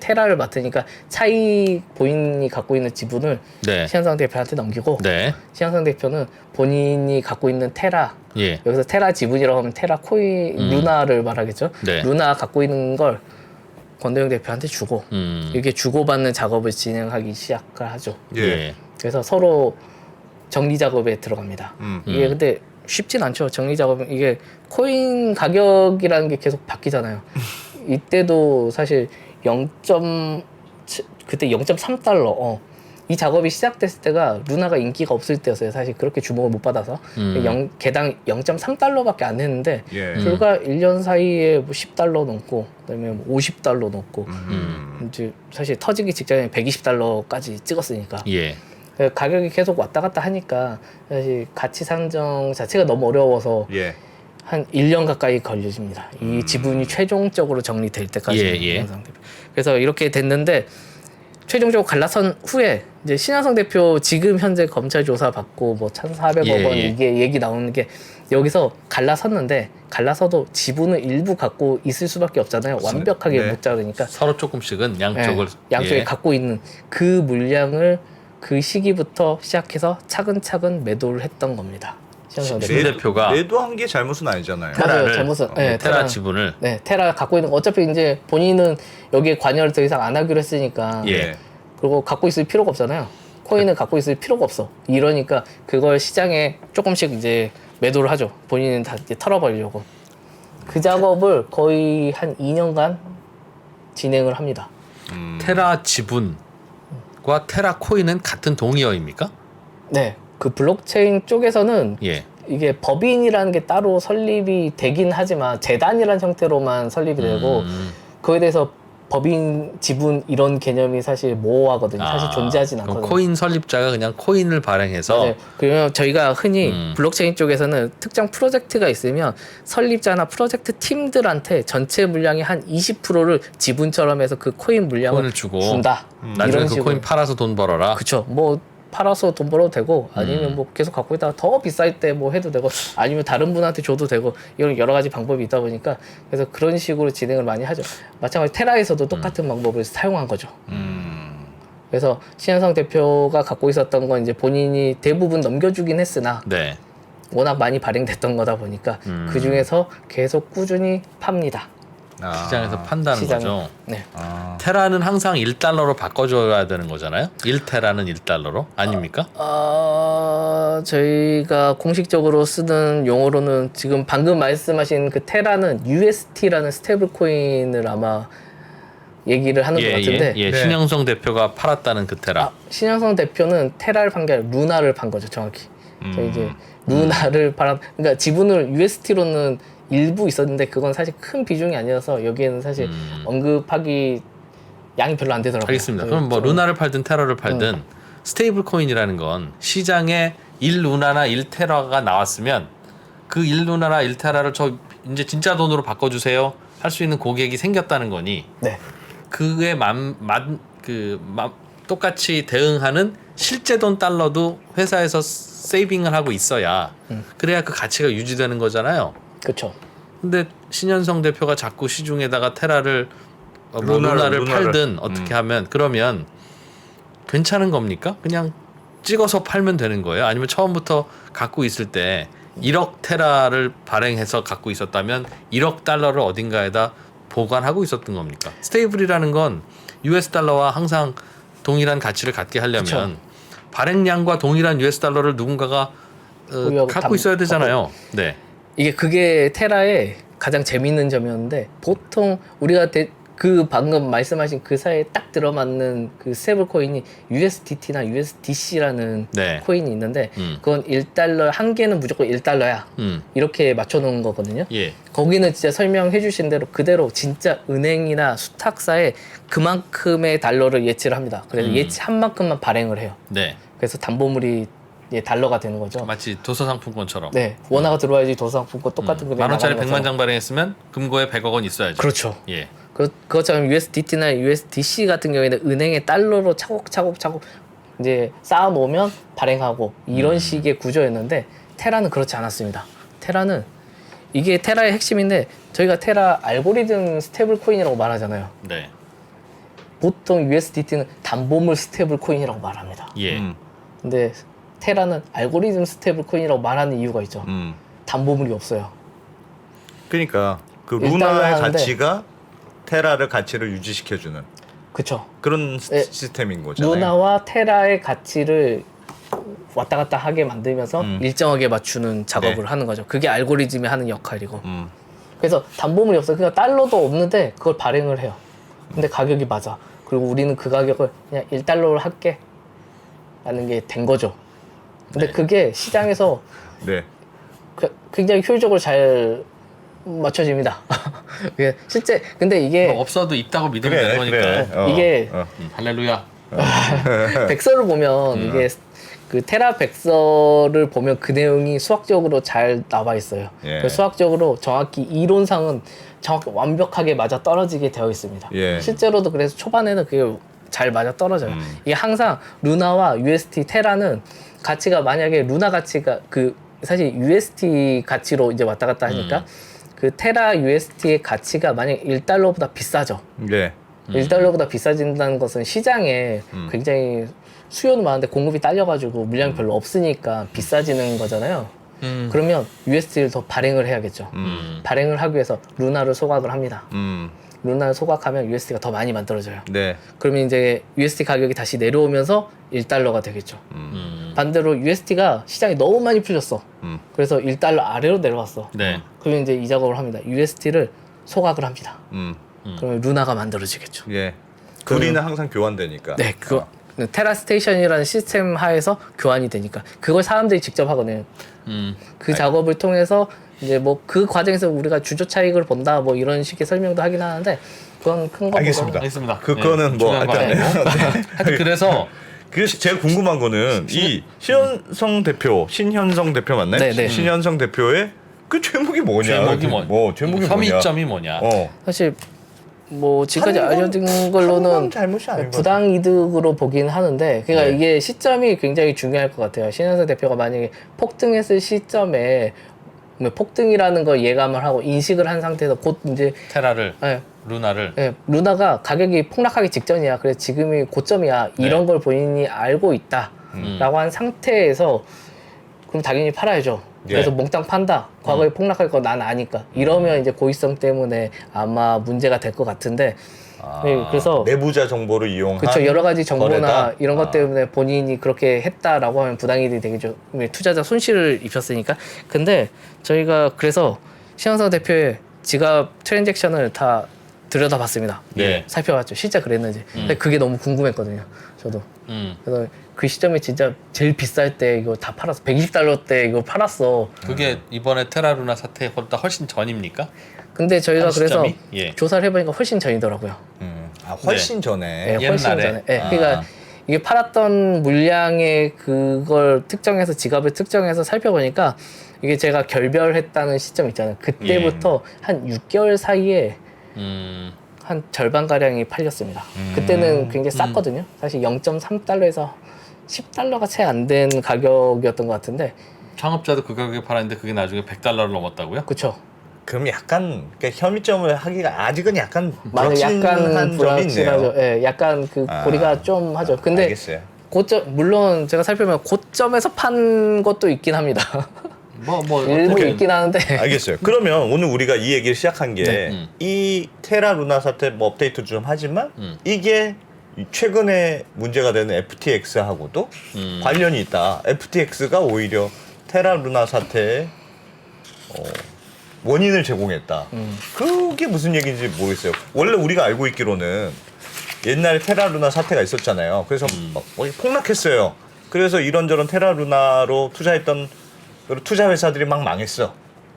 [SPEAKER 4] 테라를 맡으니까 차이 본인이 갖고 있는 지분을
[SPEAKER 3] 네.
[SPEAKER 4] 신영성 대표한테 넘기고
[SPEAKER 3] 네.
[SPEAKER 4] 신영성 대표는 본인이 갖고 있는 테라
[SPEAKER 3] 예.
[SPEAKER 4] 여기서 테라 지분이라고 하면 테라 코인 루나를 말하겠죠.
[SPEAKER 3] 네.
[SPEAKER 4] 루나 갖고 있는 걸 권도영 대표한테 주고 이렇게 주고받는 작업을 진행하기 시작을 하죠.
[SPEAKER 2] 예.
[SPEAKER 4] 그래서 서로 정리 작업에 들어갑니다. 이게 근데 쉽진 않죠. 정리 작업은 이게 코인 가격이라는 게 계속 바뀌잖아요. 이때도 사실 0. 그때 0.3달러. 이 작업이 시작됐을 때가 루나가 인기가 없을 때였어요. 사실 그렇게 주목을 못 받아서 개당 0.3달러밖에 안 했는데
[SPEAKER 2] 예.
[SPEAKER 4] 불과 1년 사이에 뭐 10달러 넘고 그다음에 뭐 50달러 넘고 이제 사실 터지기 직전에 120달러까지 찍었으니까
[SPEAKER 3] 예.
[SPEAKER 4] 가격이 계속 왔다 갔다 하니까 사실 가치 산정 자체가 너무 어려워서
[SPEAKER 2] 예.
[SPEAKER 4] 한 1년 가까이 걸려집니다. 이 지분이 최종적으로 정리될 때까지.
[SPEAKER 3] 예.
[SPEAKER 4] 그래서 이렇게 됐는데 최종적으로 갈라선 후에 이제 신현성 대표 지금 현재 검찰 조사 받고 뭐 1,400억 원 이게 얘기 나오는 게 여기서 갈라섰는데 갈라서도 지분을 일부 갖고 있을 수밖에 없잖아요. 완벽하게
[SPEAKER 2] 네.
[SPEAKER 4] 못 자르니까
[SPEAKER 3] 서로 조금씩은 양쪽을
[SPEAKER 4] 양쪽에 갖고 있는 그 물량을 그 시기부터 시작해서 차근차근 매도를 했던 겁니다. 신현성 대표.
[SPEAKER 3] 신 대표가
[SPEAKER 2] 매도한 게 잘못은 아니잖아요.
[SPEAKER 4] 맞아요. 잘못은.
[SPEAKER 3] 테라 지분을
[SPEAKER 4] 테라 갖고 있는 거 어차피 이제 본인은 여기에 관여를 더 이상 안 하기로 했으니까
[SPEAKER 3] 예.
[SPEAKER 4] 그리고 갖고 있을 필요가 없잖아요. 코인을 갖고 있을 필요가 없어. 이러니까 그걸 시장에 조금씩 이제 매도를 하죠. 본인은 다 이제 털어버리려고. 그 작업을 거의 한 2년간 진행을 합니다.
[SPEAKER 3] 테라 지분과 테라 코인은 같은 동의어입니까?
[SPEAKER 4] 네. 그 블록체인 쪽에서는
[SPEAKER 3] 예.
[SPEAKER 4] 이게 법인이라는 게 따로 설립이 되긴 하지만 재단이라는 형태로만 설립이 되고 그거에 대해서 법인 지분 이런 개념이 사실 모호하거든요. 사실 존재하진
[SPEAKER 3] 그럼
[SPEAKER 4] 않거든요.
[SPEAKER 3] 코인 설립자가 그냥 코인을 발행해서
[SPEAKER 4] 네. 그러면 저희가 흔히 블록체인 쪽에서는 특정 프로젝트가 있으면 설립자나 프로젝트 팀들한테 전체 물량의 한 20%를 지분처럼 해서 그 코인 물량을
[SPEAKER 3] 코인을 주고
[SPEAKER 4] 준다.
[SPEAKER 3] 나중에 그 코인 팔아서 돈 벌어라.
[SPEAKER 4] 그렇죠. 뭐 팔아서 돈 벌어도 되고 아니면 뭐 계속 갖고 있다가 더 비쌀 때 뭐 해도 되고 아니면 다른 분한테 줘도 되고 이런 여러 가지 방법이 있다 보니까 그래서 그런 식으로 진행을 많이 하죠. 마찬가지 테라에서도 똑같은 방법을 사용한 거죠. 그래서 신현성 대표가 갖고 있었던 건 이제 본인이 대부분 넘겨주긴 했으나
[SPEAKER 3] 네.
[SPEAKER 4] 워낙 많이 발행됐던 거다 보니까 그 중에서 계속 꾸준히 팝니다.
[SPEAKER 3] 시장에서 판다는
[SPEAKER 4] 시장에.
[SPEAKER 3] 거죠.
[SPEAKER 4] 네.
[SPEAKER 3] 테라는 항상 1달러로 바꿔줘야 되는 거잖아요. 1테라는 1달러로 아닙니까?
[SPEAKER 4] 저희가 공식적으로 쓰는 용어로는 지금 방금 말씀하신 그 테라는 UST라는 스테이블 코인을 아마 얘기를 하는 것 같은데
[SPEAKER 3] 예. 신영성 대표가 팔았다는 그 테라.
[SPEAKER 4] 신현성 대표는 테라를 판 게 아니라 루나를 판 거죠, 정확히. 저희 이제 루나를 그러니까 지분을 UST로는 일부 있었는데 그건 사실 큰 비중이 아니어서 여기에는 사실 언급하기 양이 별로 안 되더라고요.
[SPEAKER 3] 알겠습니다. 그럼 뭐 루나를 팔든 테라를 팔든 스테이블 코인이라는 건 시장에 1루나나 1테라가 나왔으면 그 1루나나 1테라를 저 이제 진짜 돈으로 바꿔주세요 할 수 있는 고객이 생겼다는 거니
[SPEAKER 4] 네.
[SPEAKER 3] 그에 똑같이 대응하는 실제 돈 달러도 회사에서 세이빙을 하고 있어야 그래야 그 가치가 유지되는 거잖아요.
[SPEAKER 4] 그렇죠.
[SPEAKER 3] 근데 신현성 대표가 자꾸 시중에다가 테라를 루나를 팔든 어떻게 하면 그러면 괜찮은 겁니까? 그냥 찍어서 팔면 되는 거예요? 아니면 처음부터 갖고 있을 때 1억 테라를 발행해서 갖고 있었다면 1억 달러를 어딘가에다 보관하고 있었던 겁니까? 스테이블이라는 건 US 달러와 항상 동일한 가치를 갖게 하려면
[SPEAKER 4] 그쵸.
[SPEAKER 3] 발행량과 동일한 US 달러를 누군가가 갖고 있어야 되잖아요. 네.
[SPEAKER 4] 그게 테라의 가장 재밌는 점이었는데 보통 우리가 그 방금 말씀하신 그 사이에 딱 들어맞는 그 스테이블 코인이 USDT나 USDC라는
[SPEAKER 3] 네.
[SPEAKER 4] 코인이 있는데 그건 1달러 한 개는 무조건 1달러야. 이렇게 맞춰 놓은 거거든요.
[SPEAKER 3] 예.
[SPEAKER 4] 거기는 진짜 설명해 주신 대로 그대로 진짜 은행이나 수탁사에 그만큼의 달러를 예치를 합니다. 그래서 예치한 만큼만 발행을 해요.
[SPEAKER 3] 네.
[SPEAKER 4] 그래서 담보물이 달러가 되는 거죠.
[SPEAKER 3] 마치 도서 상품권처럼.
[SPEAKER 4] 네, 원화가 들어와야지 도서상품권 똑같은 금액이
[SPEAKER 3] 만 원짜리
[SPEAKER 4] 나가는
[SPEAKER 3] 100만
[SPEAKER 4] 것처럼.
[SPEAKER 3] 장 발행했으면 금고에 100억 원 있어야죠.
[SPEAKER 4] 그렇죠.
[SPEAKER 3] 예.
[SPEAKER 4] 그것처럼 USDT나 USDC 같은 경우에는 은행에 달러로 차곡차곡 이제 쌓아 놓으면 발행하고 이런 식의 구조였는데 테라는 그렇지 않았습니다. 테라는 이게 테라의 핵심인데 저희가 테라 알고리즘 스테이블 코인이라고 말하잖아요.
[SPEAKER 3] 네.
[SPEAKER 4] 보통 USDT는 담보물 스테이블 코인이라고 말합니다.
[SPEAKER 3] 예.
[SPEAKER 4] 근데 테라는 알고리즘 스테이블 코인이라고 말하는 이유가 있죠. 담보물이 없어요.
[SPEAKER 2] 그러니까 그
[SPEAKER 4] 일단은
[SPEAKER 2] 루나의
[SPEAKER 4] 하는데
[SPEAKER 2] 가치가 테라를 가치를 유지시켜주는
[SPEAKER 4] 그쵸.
[SPEAKER 2] 그런
[SPEAKER 4] 네.
[SPEAKER 2] 시스템인 거잖아요.
[SPEAKER 4] 루나와 테라의 가치를 왔다 갔다 하게 만들면서 일정하게 맞추는 작업을
[SPEAKER 2] 네.
[SPEAKER 4] 하는 거죠. 그게 알고리즘이 하는 역할이고. 그래서 담보물이 없어요. 그러니까 달러도 없는데 그걸 발행을 해요. 근데 가격이 맞아. 그리고 우리는 그 가격을 그냥 1달러로 할게 라는 게 된 거죠. 근데 그게 시장에서
[SPEAKER 2] 네.
[SPEAKER 4] 굉장히 효율적으로 잘 맞춰집니다. 이게 실제 근데 이게
[SPEAKER 3] 뭐 없어도 있다고 믿으면
[SPEAKER 2] 그래,
[SPEAKER 3] 되는 거니까.
[SPEAKER 2] 그래.
[SPEAKER 4] 이게
[SPEAKER 3] 할렐루야.
[SPEAKER 4] 백서를 보면 이게 그 테라 백서를 보면 그 내용이 수학적으로 잘 나와 있어요.
[SPEAKER 2] 예.
[SPEAKER 4] 그 수학적으로 정확히 이론상은 정확히 완벽하게 맞아 떨어지게 되어 있습니다.
[SPEAKER 2] 예.
[SPEAKER 4] 실제로도 그래서 초반에는 그게 잘 맞아 떨어져요. 이게 항상 루나와 UST 테라는 가치가 만약에 루나 가치가 그 사실 UST 가치로 이제 왔다 갔다 하니까 그 테라 UST의 가치가 만약 1달러보다 비싸죠.
[SPEAKER 2] 네.
[SPEAKER 4] 1달러보다 비싸진다는 것은 시장에 굉장히 수요는 많은데 공급이 딸려가지고 물량이 별로 없으니까 비싸지는 거잖아요. 그러면 UST를 더 발행을 해야겠죠. 발행을 하기 위해서 루나를 소각을 합니다. 루나를 소각하면 UST가 더 많이 만들어져요.
[SPEAKER 2] 네.
[SPEAKER 4] 그러면 이제 UST 가격이 다시 내려오면서 1달러가 되겠죠. 반대로 UST가 시장이 너무 많이 풀렸어. 그래서 1달러 아래로 내려왔어.
[SPEAKER 3] 네.
[SPEAKER 4] 그러면 이제 이 작업을 합니다. UST를 소각을 합니다. 그러면 루나가 만들어지겠죠.
[SPEAKER 2] 예. 둘이는 항상 교환되니까.
[SPEAKER 4] 네, 그거 테라 스테이션이라는 시스템 하에서 교환이 되니까 그걸 사람들이 직접 하거든요. 그 작업을 통해서 이제 뭐 그 과정에서 우리가 주조 차익을 본다 뭐 이런 식의 설명도 하긴 하는데 그건 큰 거.
[SPEAKER 2] 알겠습니다.
[SPEAKER 3] 알겠습니다.
[SPEAKER 2] 그거는 뭐
[SPEAKER 3] 중요한 거
[SPEAKER 2] 하여튼
[SPEAKER 3] 아니고. 하여튼 그래서
[SPEAKER 2] 그래서 제일 궁금한 거는 이 신현성 대표 맞나요?
[SPEAKER 4] 네, 네.
[SPEAKER 2] 신현성 대표의 그 죄목이 뭐냐? 죄목이 뭐냐?
[SPEAKER 3] 혐의점이 뭐냐?
[SPEAKER 4] 사실 뭐 지금까지
[SPEAKER 2] 한 건-
[SPEAKER 4] 알려진
[SPEAKER 2] 한
[SPEAKER 4] 걸로는
[SPEAKER 2] 건 잘못이 아닌 거죠.
[SPEAKER 4] 부당 이득으로 보긴 하는데 그러니까
[SPEAKER 2] 네.
[SPEAKER 4] 이게 시점이 굉장히 중요할 것 같아요. 신현석 대표가 만약에 폭등했을 시점에 뭐 폭등이라는 걸 예감을 하고 인식을 한 상태에서 곧 이제
[SPEAKER 3] 테라를
[SPEAKER 4] 예,
[SPEAKER 3] 루나를
[SPEAKER 4] 예, 루나가 가격이 폭락하기 직전이야. 그래서 지금이 고점이야. 이런 걸 본인이 알고 있다라고 한 상태에서 그럼 당연히 팔아야죠. 그래서
[SPEAKER 2] 예.
[SPEAKER 4] 몽땅 판다. 과거에 폭락할 거 난 아니까. 이러면 이제 고의성 때문에 아마 문제가 될 것 같은데. 네, 그래서
[SPEAKER 2] 내부자 정보를 이용한
[SPEAKER 4] 그렇죠. 여러 가지 정보나
[SPEAKER 2] 거래다?
[SPEAKER 4] 이런 것 때문에 본인이 그렇게 했다라고 하면 부당이득이 되겠죠. 투자자 손실을 입혔으니까. 근데 저희가 그래서 신현석 대표의 지갑 트랜잭션을 다 들여다봤습니다.
[SPEAKER 3] 네.
[SPEAKER 4] 살펴봤죠. 실제 그랬는지. 근데 그게 너무 궁금했거든요. 저도. 그래서 그 시점에 진짜 제일 비쌀 때 이거 다 팔았어. 120달러 때 이거 팔았어.
[SPEAKER 3] 그게 이번에 테라 루나 사태보다 훨씬 전입니까?
[SPEAKER 4] 근데 저희가
[SPEAKER 3] 한
[SPEAKER 4] 그래서
[SPEAKER 3] 시점이? 예.
[SPEAKER 4] 조사를 해보니까 훨씬 전이더라고요.
[SPEAKER 2] 훨씬 전에.
[SPEAKER 4] 네, 훨씬
[SPEAKER 3] 옛날에.
[SPEAKER 4] 전에. 네, 그러니까 이게 팔았던 물량의 그걸 특정해서 지갑을 특정해서 살펴보니까 이게 제가 결별했다는 시점 있잖아요. 그때부터 한 6개월 사이에 한 절반 가량이 팔렸습니다. 그때는 굉장히 쌌거든요. 사실 0.3달러에서 10달러가 채 안 된 가격이었던 것 같은데,
[SPEAKER 3] 창업자도 그 가격에 팔았는데 그게 나중에 100달러를 넘었다고요?
[SPEAKER 4] 그쵸?
[SPEAKER 2] 그럼 약간 그러니까 혐의점을 하기가 아직은 약간
[SPEAKER 4] 맞아요. 약간
[SPEAKER 2] 불확실한 점이 있네요.
[SPEAKER 4] 불확실하죠. 예, 약간 그 고리가 좀 하죠. 근데
[SPEAKER 2] 알겠어요.
[SPEAKER 4] 고점 물론 제가 살펴보면 고점에서 판 것도 있긴 합니다. 일부
[SPEAKER 3] 어떻게-
[SPEAKER 4] 있긴 하는데.
[SPEAKER 2] 알겠어요. 그러면 오늘 우리가 이 얘기를 시작한 게
[SPEAKER 3] 네.
[SPEAKER 2] 이 테라 루나 사태 뭐 업데이트 좀 하지만 이게 최근에 문제가 되는 FTX하고도 관련이 있다. FTX가 오히려 테라 루나 사태에 원인을 제공했다. 그게 무슨 얘기인지 모르겠어요. 원래 우리가 알고 있기로는 옛날에 테라 루나 사태가 있었잖아요. 그래서 막 폭락했어요. 그래서 이런저런 테라 루나로 투자했던 투자 회사들이 막 망했어.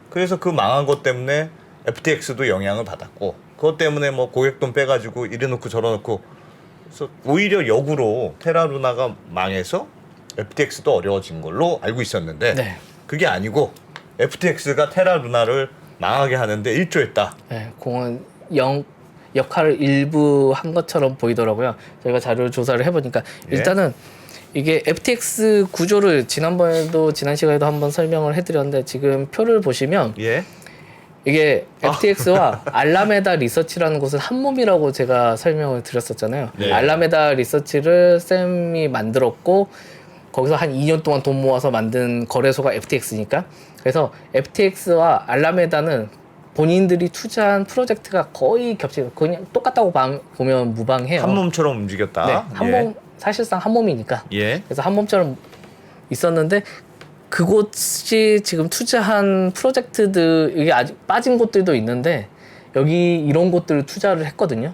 [SPEAKER 2] 그래서 그 망한 것 때문에 FTX도 영향을 받았고, 그것 때문에 뭐 고객돈 빼가지고 이래놓고 저래놓고, 그래서 오히려 역으로 테라 루나가 망해서 FTX도 어려워진 걸로 알고 있었는데,
[SPEAKER 4] 네.
[SPEAKER 2] 그게 아니고 FTX가 테라 루나를 망하게 하는데 일조했다.
[SPEAKER 4] 네, 공은 역할을 일부 한 것처럼 보이더라고요. 저희가 자료 조사를 해보니까
[SPEAKER 2] 예.
[SPEAKER 4] 일단은 이게 FTX 구조를 지난번에도 지난 시간에도 한번 설명을 해드렸는데 지금 표를 보시면
[SPEAKER 2] 예.
[SPEAKER 4] 이게 FTX와 알라메다 리서치라는 곳은 한 몸이라고 제가 설명을 드렸었잖아요.
[SPEAKER 3] 네.
[SPEAKER 4] 알라메다 리서치를 쌤이 만들었고 거기서 한 2년 동안 돈 모아서 만든 거래소가 FTX니까 그래서 FTX와 알라메다는 본인들이 투자한 프로젝트가 거의 겹치고 그냥 똑같다고 보면 무방해요.
[SPEAKER 2] 한 몸처럼 움직였다.
[SPEAKER 4] 네, 한 몸 사실상 한 몸이니까.
[SPEAKER 2] 예.
[SPEAKER 4] 그래서 한 몸처럼 있었는데 그곳이 지금 투자한 프로젝트들 이게 아직 빠진 곳들도 있는데 여기 이런 곳들을 투자를 했거든요.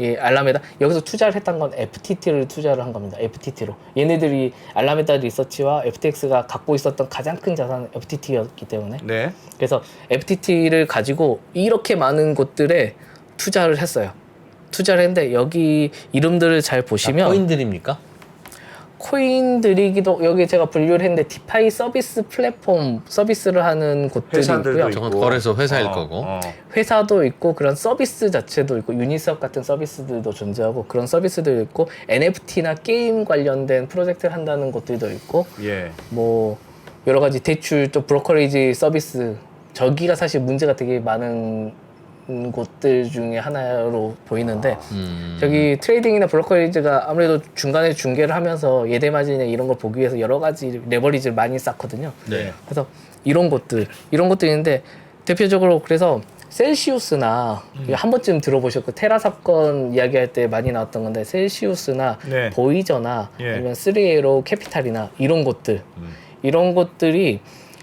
[SPEAKER 4] 예, 알라메다 여기서 투자를 했던 건 FTT를 투자를 한 겁니다. FTT로 얘네들이 알라메다 리서치와 FTX가 갖고 있었던 가장 큰 자산은 FTT였기 때문에
[SPEAKER 2] 네.
[SPEAKER 4] 그래서 FTT를 가지고 이렇게 많은 곳들에 투자를 했어요. 투자를 했는데 여기 이름들을 잘 보시면
[SPEAKER 3] 코인들입니까?
[SPEAKER 4] 코인들이기도 여기 제가 분류를 했는데 디파이 서비스 플랫폼 서비스를 하는 곳들이
[SPEAKER 2] 회사들도
[SPEAKER 4] 있고요.
[SPEAKER 2] 있고.
[SPEAKER 3] 저건 거래소 회사일 거고.
[SPEAKER 4] 회사도 있고 그런 서비스 자체도 있고 유니스업 같은 서비스들도 존재하고 그런 서비스도 있고 NFT나 게임 관련된 프로젝트를 한다는 곳들도 있고
[SPEAKER 2] 예.
[SPEAKER 4] 뭐 여러 가지 대출 또 브로커리지 서비스 저기가 사실 문제가 되게 많은 곳들 중에 하나로 보이는데 저기 트레이딩이나 브로커리지가 아무래도 중간에 중개를 하면서 예대마진이나 이런 걸 보기 위해서 여러 가지 레버리지를 많이 쌓거든요.
[SPEAKER 2] 네.
[SPEAKER 4] 그래서 이런 것들이 있는데 대표적으로 그래서 셀시우스나 이거 한 번쯤 들어보셨고 테라 사건 이야기할 때 많이 나왔던 건데 셀시우스나
[SPEAKER 2] 네.
[SPEAKER 4] 보이저나
[SPEAKER 2] 예.
[SPEAKER 4] 아니면 3에로 캐피탈이나 이런 것들 이런 것들이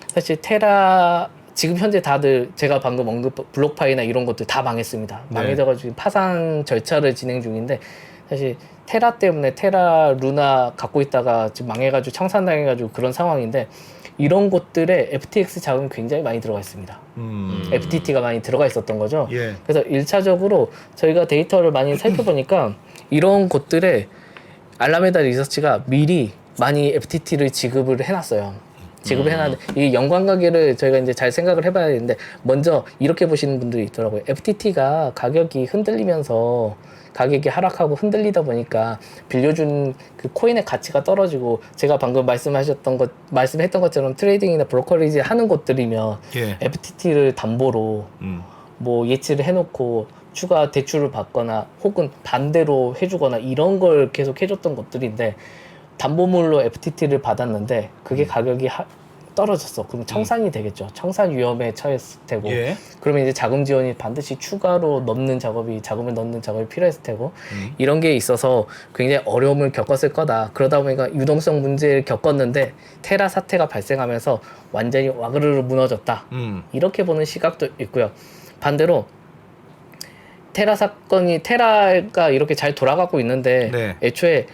[SPEAKER 4] 사실 테라 지금 현재 다들 제가 방금 언급 블록파이나 이런 것들 다 망했습니다.
[SPEAKER 2] 네.
[SPEAKER 4] 망해져가지고 파산 절차를 진행 중인데 사실 테라 때문에 테라 루나 갖고 있다가 지금 망해가지고 청산당해가지고 그런 상황인데 이런 곳들에 FTX 자금이 굉장히 많이 들어가 있습니다. FTT가 많이 들어가 있었던 거죠.
[SPEAKER 2] 예.
[SPEAKER 4] 그래서 1차적으로 저희가 데이터를 많이 살펴보니까 이런 곳들에 알라메다 리서치가 미리 많이 FTT를 지급을 해놨어요. 지급을 해놨는데 이 연관관계를 저희가 이제 잘 생각을 해봐야 되는데 먼저 이렇게 보시는 분들이 있더라고요. FTT가 가격이 흔들리면서 가격이 하락하고 흔들리다 보니까 빌려준 그 코인의 가치가 떨어지고 제가 방금 말씀했던 것처럼 트레이딩이나 브로커리지 하는 곳들이면
[SPEAKER 2] 예.
[SPEAKER 4] FTT를 담보로 뭐 예치를 해놓고 추가 대출을 받거나 혹은 반대로 해주거나 이런 걸 계속 해줬던 것들인데 담보물로 FTT를 받았는데 그게 가격이 떨어졌어. 그럼 청산이 되겠죠. 청산 위험에 처했을 테고.
[SPEAKER 2] 예.
[SPEAKER 4] 그러면 이제 자금 지원이 반드시 추가로 자금을 넣는 작업이 필요했을 테고. 이런 게 있어서 굉장히 어려움을 겪었을 거다. 그러다 보니까 유동성 문제를 겪었는데 테라 사태가 발생하면서 완전히 와그르르 무너졌다. 이렇게 보는 시각도 있고요. 반대로 테라가 이렇게 잘 돌아가고 있는데
[SPEAKER 2] 네.
[SPEAKER 4] 애초에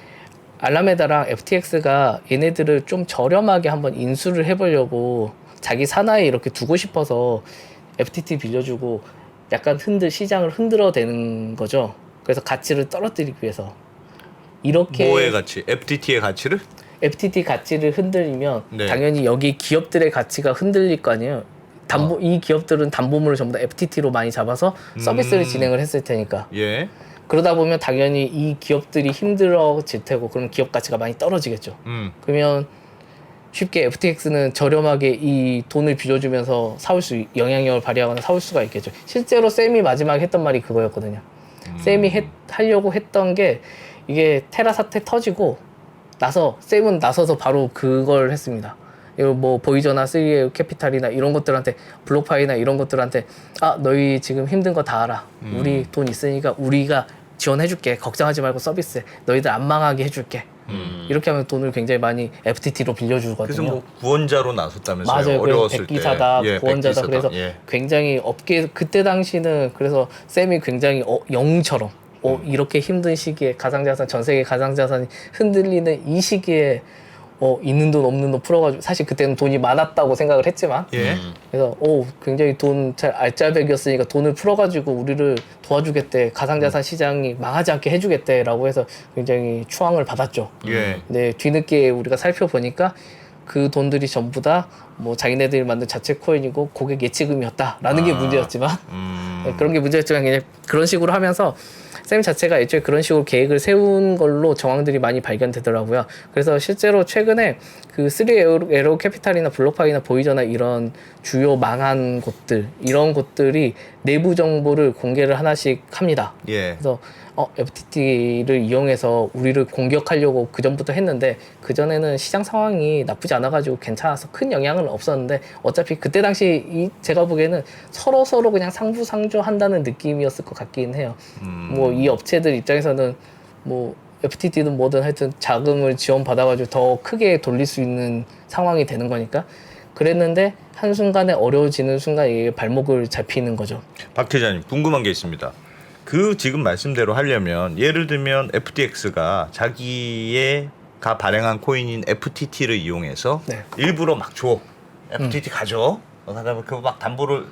[SPEAKER 4] 알라메다랑 FTX가 얘네들을 좀 저렴하게 한번 인수를 해보려고 자기 산하에 이렇게 두고 싶어서 FTT 빌려주고 약간 시장을 흔들어대는 거죠. 그래서 가치를 떨어뜨리기 위해서 이렇게
[SPEAKER 2] 뭐의 가치? FTT의 가치를?
[SPEAKER 4] FTT 가치를 흔들리면
[SPEAKER 2] 네.
[SPEAKER 4] 당연히 여기 기업들의 가치가 흔들릴 거 아니에요. 이 기업들은 담보물을 전부 다 FTT로 많이 잡아서 서비스를 진행을 했을 테니까.
[SPEAKER 2] 예.
[SPEAKER 4] 그러다 보면 당연히 이 기업들이 힘들어질 테고 그럼 기업 가치가 많이 떨어지겠죠. 그러면 쉽게 FTX는 저렴하게 이 돈을 빌려주면서 영향력을 발휘하거나 사올 수가 있겠죠. 실제로 샘이 마지막에 했던 말이 그거였거든요. 샘이 하려고 했던 게 이게 테라 사태 터지고 샘은 나서서 바로 그걸 했습니다. 이거 뭐 보이저나 3A 캐피탈이나 이런 것들한테 블록파이나 이런 것들한테 너희 지금 힘든 거 다 알아. 우리 돈 있으니까 우리가 지원해줄게. 걱정하지 말고 서비스해. 너희들 안 망하게 해줄게. 이렇게 하면 돈을 굉장히 많이 FTT로 빌려주거든요.
[SPEAKER 2] 그래서 뭐 구원자로 나섰다면서요.
[SPEAKER 4] 맞아요. 그래서
[SPEAKER 2] 어려웠을
[SPEAKER 4] 백기사다,
[SPEAKER 2] 때. 예,
[SPEAKER 4] 구원자다.
[SPEAKER 2] 백기사다.
[SPEAKER 4] 그래서
[SPEAKER 2] 예.
[SPEAKER 4] 굉장히 그때 당시는 그래서 샘이 굉장히 영웅처럼 이렇게 힘든 시기에 전 세계 가상자산이 흔들리는 이 시기에 있는 돈 없는 돈 풀어가지고 사실 그때는 돈이 많았다고 생각을 했지만
[SPEAKER 2] 예.
[SPEAKER 4] 그래서 굉장히 돈 잘 알짜배기였으니까 돈을 풀어가지고 우리를 도와주겠대. 가상자산 시장이 망하지 않게 해주겠대라고 해서 굉장히 추앙을 받았죠.
[SPEAKER 2] 예.
[SPEAKER 4] 근데 뒤늦게 우리가 살펴보니까 그 돈들이 전부 다 뭐 자기네들이 만든 자체 코인이고 고객 예치금이었다라는 게 문제였지만 그런 게 문제였지만 그냥 그런 식으로 하면서 쌤 자체가 애초에 그런 식으로 계획을 세운 걸로 정황들이 많이 발견되더라고요. 그래서 실제로 최근에 그 3 에로 캐피탈이나 블록파이나 보이저나 이런 주요 망한 곳들 이런 곳들이 내부 정보를 공개를 하나씩 합니다.
[SPEAKER 2] 예.
[SPEAKER 4] 그래서 FTT를 이용해서 우리를 공격하려고 그 전부터 했는데 그 전에는 시장 상황이 나쁘지 않아가지고 괜찮아서 큰 영향은 없었는데 어차피 그때 당시 제가 보기에는 서로 그냥 상부상조한다는 느낌이었을 것 같긴 해요. 뭐 이 업체들 입장에서는 뭐 FTT든 뭐든 하여튼 자금을 지원받아가지고 더 크게 돌릴 수 있는 상황이 되는 거니까 그랬는데 한순간에 어려워지는 순간 이게 발목을 잡히는 거죠.
[SPEAKER 2] 박 기자님 궁금한 게 있습니다. 그 지금 말씀대로 하려면 예를 들면 FTX가 자기가 발행한 코인인 FTT를 이용해서
[SPEAKER 4] 네.
[SPEAKER 2] 일부러 막 줘. FTT 가져. 그다음에 그 막 담보를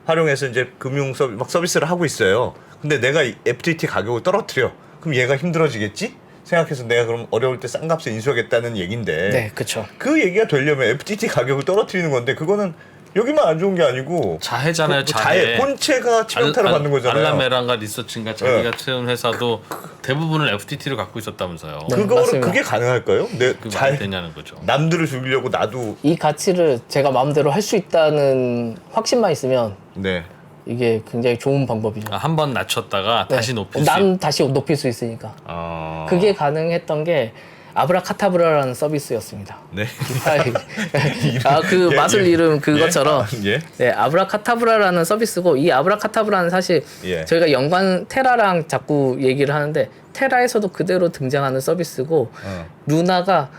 [SPEAKER 2] 활용해서 이제 금융 서비스를 하고 있어요. 근데 내가 이 FTT 가격을 떨어뜨려. 그럼 얘가 힘들어지겠지? 생각해서 내가 그럼 어려울 때 싼 값에 인수하겠다는 얘긴데.
[SPEAKER 4] 네, 그렇죠.
[SPEAKER 2] 그 얘기가 되려면 FTT 가격을 떨어뜨리는 건데 그거는 여기만 안 좋은 게 아니고
[SPEAKER 3] 자해잖아요.
[SPEAKER 2] 자해. 본체가 치명타를 받는 거잖아요.
[SPEAKER 3] 알라메란가 리서치인가 자기가 채운 회사도 대부분을 FTT를 갖고 있었다면서요.
[SPEAKER 4] 네.
[SPEAKER 2] 그거를
[SPEAKER 4] 맞습니다.
[SPEAKER 2] 그게 가능할까요? 내
[SPEAKER 3] 그 말이 되냐는 거죠.
[SPEAKER 2] 남들을 죽이려고 나도
[SPEAKER 4] 이 가치를 제가 마음대로 할 수 있다는 확신만 있으면
[SPEAKER 2] 네.
[SPEAKER 4] 이게 굉장히 좋은 방법이죠.
[SPEAKER 3] 한 번 낮췄다가
[SPEAKER 4] 네.
[SPEAKER 3] 다시 높일 수
[SPEAKER 4] 난 다시 높일 수 있으니까.
[SPEAKER 2] 아.
[SPEAKER 4] 그게 가능했던 게 아브라카타브라라는 서비스였습니다.
[SPEAKER 2] 네.
[SPEAKER 4] 그
[SPEAKER 2] 예,
[SPEAKER 4] 마술
[SPEAKER 2] 예.
[SPEAKER 4] 이름 그것처럼
[SPEAKER 2] 예.
[SPEAKER 4] 네, 아브라카타브라라는 서비스고 이 아브라카타브라는 사실
[SPEAKER 2] 예.
[SPEAKER 4] 저희가 연관 테라랑 자꾸 얘기를 하는데 테라에서도 그대로 등장하는 서비스고 루나가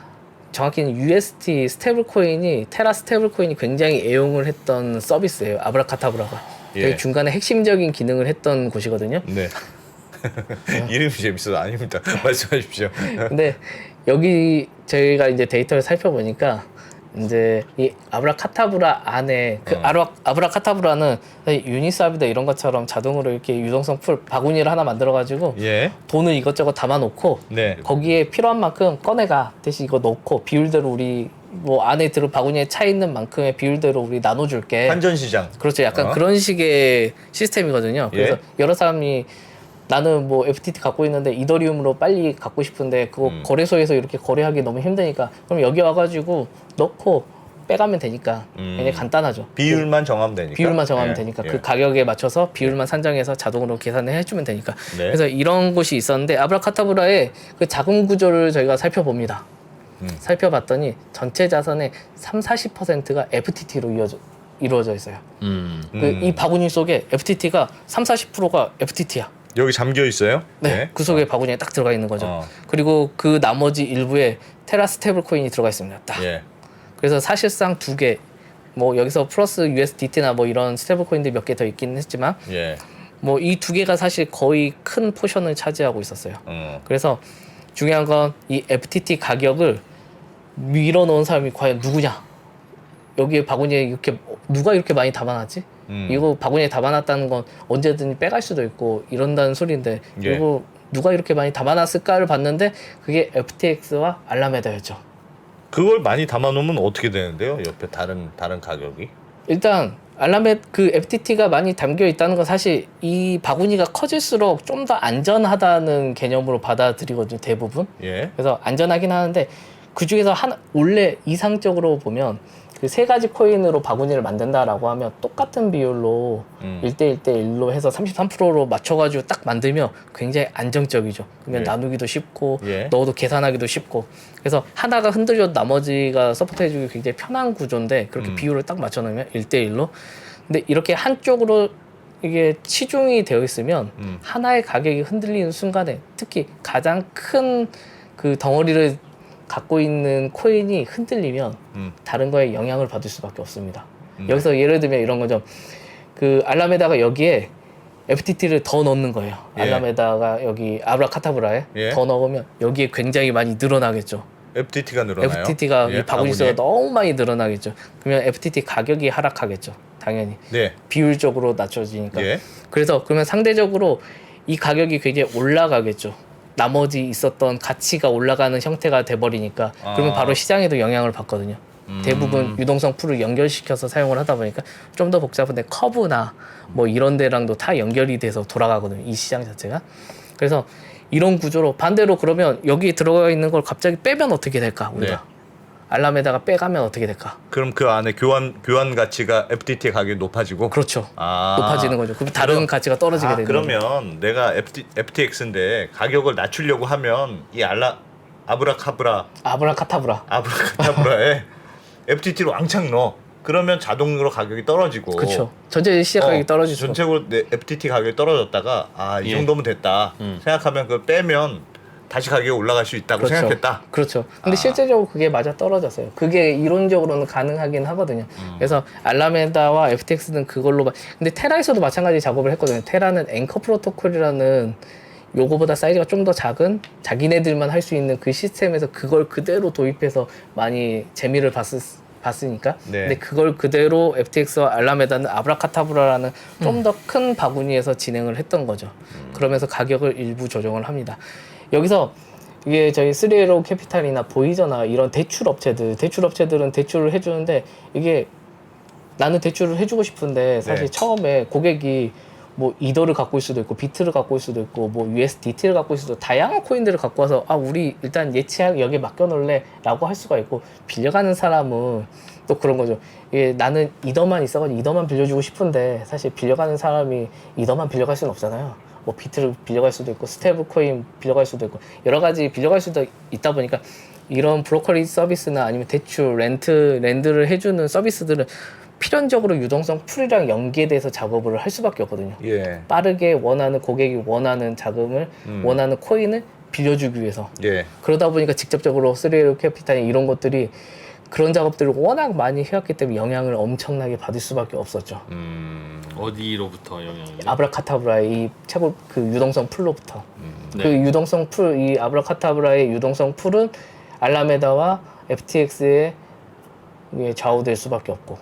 [SPEAKER 4] 정확히는 UST 스테이블 코인이 테라 스테이블 코인이 굉장히 애용을 했던 서비스예요. 아브라카타브라가.
[SPEAKER 2] 예.
[SPEAKER 4] 되게 중간에 핵심적인 기능을 했던 곳이거든요.
[SPEAKER 2] 네. 이름이 재밌어서 아닙니다. 말씀하십시오.
[SPEAKER 4] 근데 여기 저희가 이제 데이터를 살펴보니까 이제 이 아브라카타브라 안에 그 아브라카타브라는 유니스왑이다 이런 것처럼 자동으로 이렇게 유동성 풀 바구니를 하나 만들어 가지고
[SPEAKER 2] 예.
[SPEAKER 4] 돈을 이것저것 담아 놓고
[SPEAKER 2] 네.
[SPEAKER 4] 거기에 필요한 만큼 꺼내가 대신 이거 넣고 비율대로 우리 뭐 안에 들어 바구니에 차 있는 만큼의 비율대로 우리 나눠줄게.
[SPEAKER 2] 한전 시장.
[SPEAKER 4] 그렇죠. 약간 그런 식의 시스템이거든요. 그래서
[SPEAKER 2] 예.
[SPEAKER 4] 여러 사람이 나는 뭐 FTT 갖고 있는데 이더리움으로 빨리 갖고 싶은데 그거 거래소에서 이렇게 거래하기 너무 힘드니까 그럼 여기 와가지고 넣고 빼가면 되니까 굉장히 간단하죠.
[SPEAKER 2] 비율만 정하면 되니까.
[SPEAKER 4] 비율만 정하면
[SPEAKER 2] 예.
[SPEAKER 4] 되니까
[SPEAKER 2] 예.
[SPEAKER 4] 그 가격에 맞춰서 비율만 산정해서 자동으로 계산을 해주면 되니까.
[SPEAKER 2] 네.
[SPEAKER 4] 그래서 이런 곳이 있었는데 아브라카타브라의 그 자금 구조를 저희가 살펴봅니다. 살펴봤더니 전체 자산의 30-40%가 FTT로 이루어져 있어요. 이 바구니 속에 FTT가 30-40%가 FTT야.
[SPEAKER 2] 여기 잠겨 있어요?
[SPEAKER 4] 네, 그 속에 바구니에 딱 들어가 있는 거죠. 그리고 그 나머지 일부에 테라 스테이블 코인이 들어가 있습니다. 딱.
[SPEAKER 2] 예.
[SPEAKER 4] 그래서 사실상 두 개, 뭐 여기서 플러스 USDT나 뭐 이런 스테이블 코인들이 몇 개 더 있긴 했지만,
[SPEAKER 2] 예.
[SPEAKER 4] 뭐 이 두 개가 사실 거의 큰 포션을 차지하고 있었어요. 그래서 중요한 건 이 FTT 가격을 밀어넣은 사람이 과연 누구냐? 여기에 바구니에 이렇게 누가 이렇게 많이 담아놨지? 이거 바구니에 담아놨다는 건 언제든 빼갈 수도 있고 이런다는 소리인데
[SPEAKER 2] 예.
[SPEAKER 4] 이거 누가 이렇게 많이 담아놨을까를 봤는데 그게 FTX와 알라메다였죠.
[SPEAKER 2] 그걸 많이 담아 놓으면 어떻게 되는데요? 옆에 다른 가격이?
[SPEAKER 4] 일단 그 FTT가 많이 담겨 있다는 건 사실 이 바구니가 커질수록 좀 더 안전하다는 개념으로 받아들이거든요, 대부분.
[SPEAKER 2] 예.
[SPEAKER 4] 그래서 안전하긴 하는데 그 중에서 원래 이상적으로 보면 그 세 가지 코인으로 바구니를 만든다라고 하면 똑같은 비율로 1대1대1로 해서 33%로 맞춰가지고 딱 만들면 굉장히 안정적이죠. 그러면
[SPEAKER 2] 예.
[SPEAKER 4] 나누기도 쉽고
[SPEAKER 2] 예.
[SPEAKER 4] 넣어도 계산하기도 쉽고 그래서 하나가 흔들려도 나머지가 서포트해주기 굉장히 편한 구조인데 그렇게 비율을 딱 맞춰놓으면 1대1로 근데 이렇게 한쪽으로 이게 치중이 되어 있으면 하나의 가격이 흔들리는 순간에 특히 가장 큰 그 덩어리를 갖고 있는 코인이 흔들리면 다른 거에 영향을 받을 수밖에 없습니다. 여기서 예를 들면 이런 거죠. 그 알라메다가 여기에 FTT를 더 넣는 거예요.
[SPEAKER 2] 예.
[SPEAKER 4] 알라메다가 여기 아브라카타브라에
[SPEAKER 2] 예.
[SPEAKER 4] 더 넣으면 여기에 굉장히 많이 늘어나겠죠.
[SPEAKER 2] FTT가 늘어나요?
[SPEAKER 4] FTT가
[SPEAKER 2] 예,
[SPEAKER 4] 이 바구니 수가 너무 많이 늘어나겠죠. 그러면 FTT 가격이 하락하겠죠. 당연히.
[SPEAKER 2] 네.
[SPEAKER 4] 비율적으로 낮춰지니까.
[SPEAKER 2] 예.
[SPEAKER 4] 그래서 그러면 상대적으로 이 가격이 굉장히 올라가겠죠. 나머지 있었던 가치가 올라가는 형태가 돼버리니까 그러면 바로 시장에도 영향을 받거든요. 대부분 유동성 풀을 연결시켜서 사용을 하다 보니까 좀 더 복잡한데 커브나 뭐 이런 데랑도 다 연결이 돼서 돌아가거든요. 이 시장 자체가. 그래서 이런 구조로 반대로 그러면 여기 들어가 있는 걸 갑자기 빼면 어떻게 될까 우리가
[SPEAKER 3] 네.
[SPEAKER 4] 알람에다가 빼가면 어떻게 될까?
[SPEAKER 2] 그럼 그 안에 교환 가치가 FTT 가격이 높아지고.
[SPEAKER 4] 그렇죠.
[SPEAKER 2] 아.
[SPEAKER 4] 높아지는 거죠. 그럼 다른 가치가 떨어지게 되는 거죠.
[SPEAKER 2] 그러면 내가 FTX인데 가격을 낮추려고 하면 이 아브라카타브라에 FTT로 왕창 넣어. 그러면 자동으로 가격이 떨어지고.
[SPEAKER 4] 그렇죠. 전체 시작 가격이 떨어질 수.
[SPEAKER 2] 전체적으로 FTT 가격이 떨어졌다가 이
[SPEAKER 3] 예.
[SPEAKER 2] 정도면 됐다 생각하면 그걸 빼면 다시 가격이 올라갈 수 있다고
[SPEAKER 4] 그렇죠.
[SPEAKER 2] 생각했다.
[SPEAKER 4] 그렇죠. 근데 실제적으로 그게 맞아 떨어졌어요. 그게 이론적으로는 가능하긴 하거든요. 그래서 알라메다와 FTX는 그걸로 근데 테라에서도 마찬가지 작업을 했거든요. 테라는 앵커 프로토콜이라는 요거보다 사이즈가 좀 더 작은 자기네들만 할 수 있는 그 시스템에서 그걸 그대로 도입해서 많이 재미를 봤으니까.
[SPEAKER 2] 네.
[SPEAKER 4] 근데 그걸 그대로 FTX와 알라메다는 아브라카타브라라는 좀 더 큰 바구니에서 진행을 했던 거죠. 그러면서 가격을 일부 조정을 합니다. 여기서 이게 저희 3L 캐피탈이나 보이저나 이런 대출 업체들은 대출을 해주는데 이게 나는 대출을 해주고 싶은데 사실
[SPEAKER 2] 네.
[SPEAKER 4] 처음에 고객이 뭐 이더를 갖고 있을 수도 있고 비트를 갖고 있을 수도 있고 뭐 USDT를 갖고 있을 수도 있고 다양한 코인들을 갖고 와서 우리 일단 예치하게 여기에 맡겨놓을래 라고 할 수가 있고 빌려가는 사람은 또 그런 거죠. 이게 나는 이더만 있어가지고 이더만 빌려주고 싶은데 사실 빌려가는 사람이 이더만 빌려갈 수는 없잖아요. 뭐 비트를 빌려갈 수도 있고 스테이블 코인 빌려갈 수도 있고 여러 가지 빌려갈 수도 있다 보니까 이런 브로커리지 서비스나 아니면 대출 렌드를 해주는 서비스들은 필연적으로 유동성 풀이랑 연계돼서 작업을 할 수밖에 없거든요.
[SPEAKER 2] 예.
[SPEAKER 4] 빠르게 고객이 원하는 자금을 원하는 코인을 빌려주기 위해서.
[SPEAKER 2] 예.
[SPEAKER 4] 그러다 보니까 직접적으로 3L 캐피탈이 이런 것들이 그런 작업들을 워낙 많이 해왔기 때문에 영향을 엄청나게 받을 수밖에 없었죠.
[SPEAKER 3] 어디로부터 영향을?
[SPEAKER 4] 아브라카타브라의 이 최고 그 유동성 풀로부터.
[SPEAKER 3] 네.
[SPEAKER 4] 그 유동성 풀, 이 아브라카타브라의 유동성 풀은 알라메다와 FTX에 좌우될 수밖에 없고.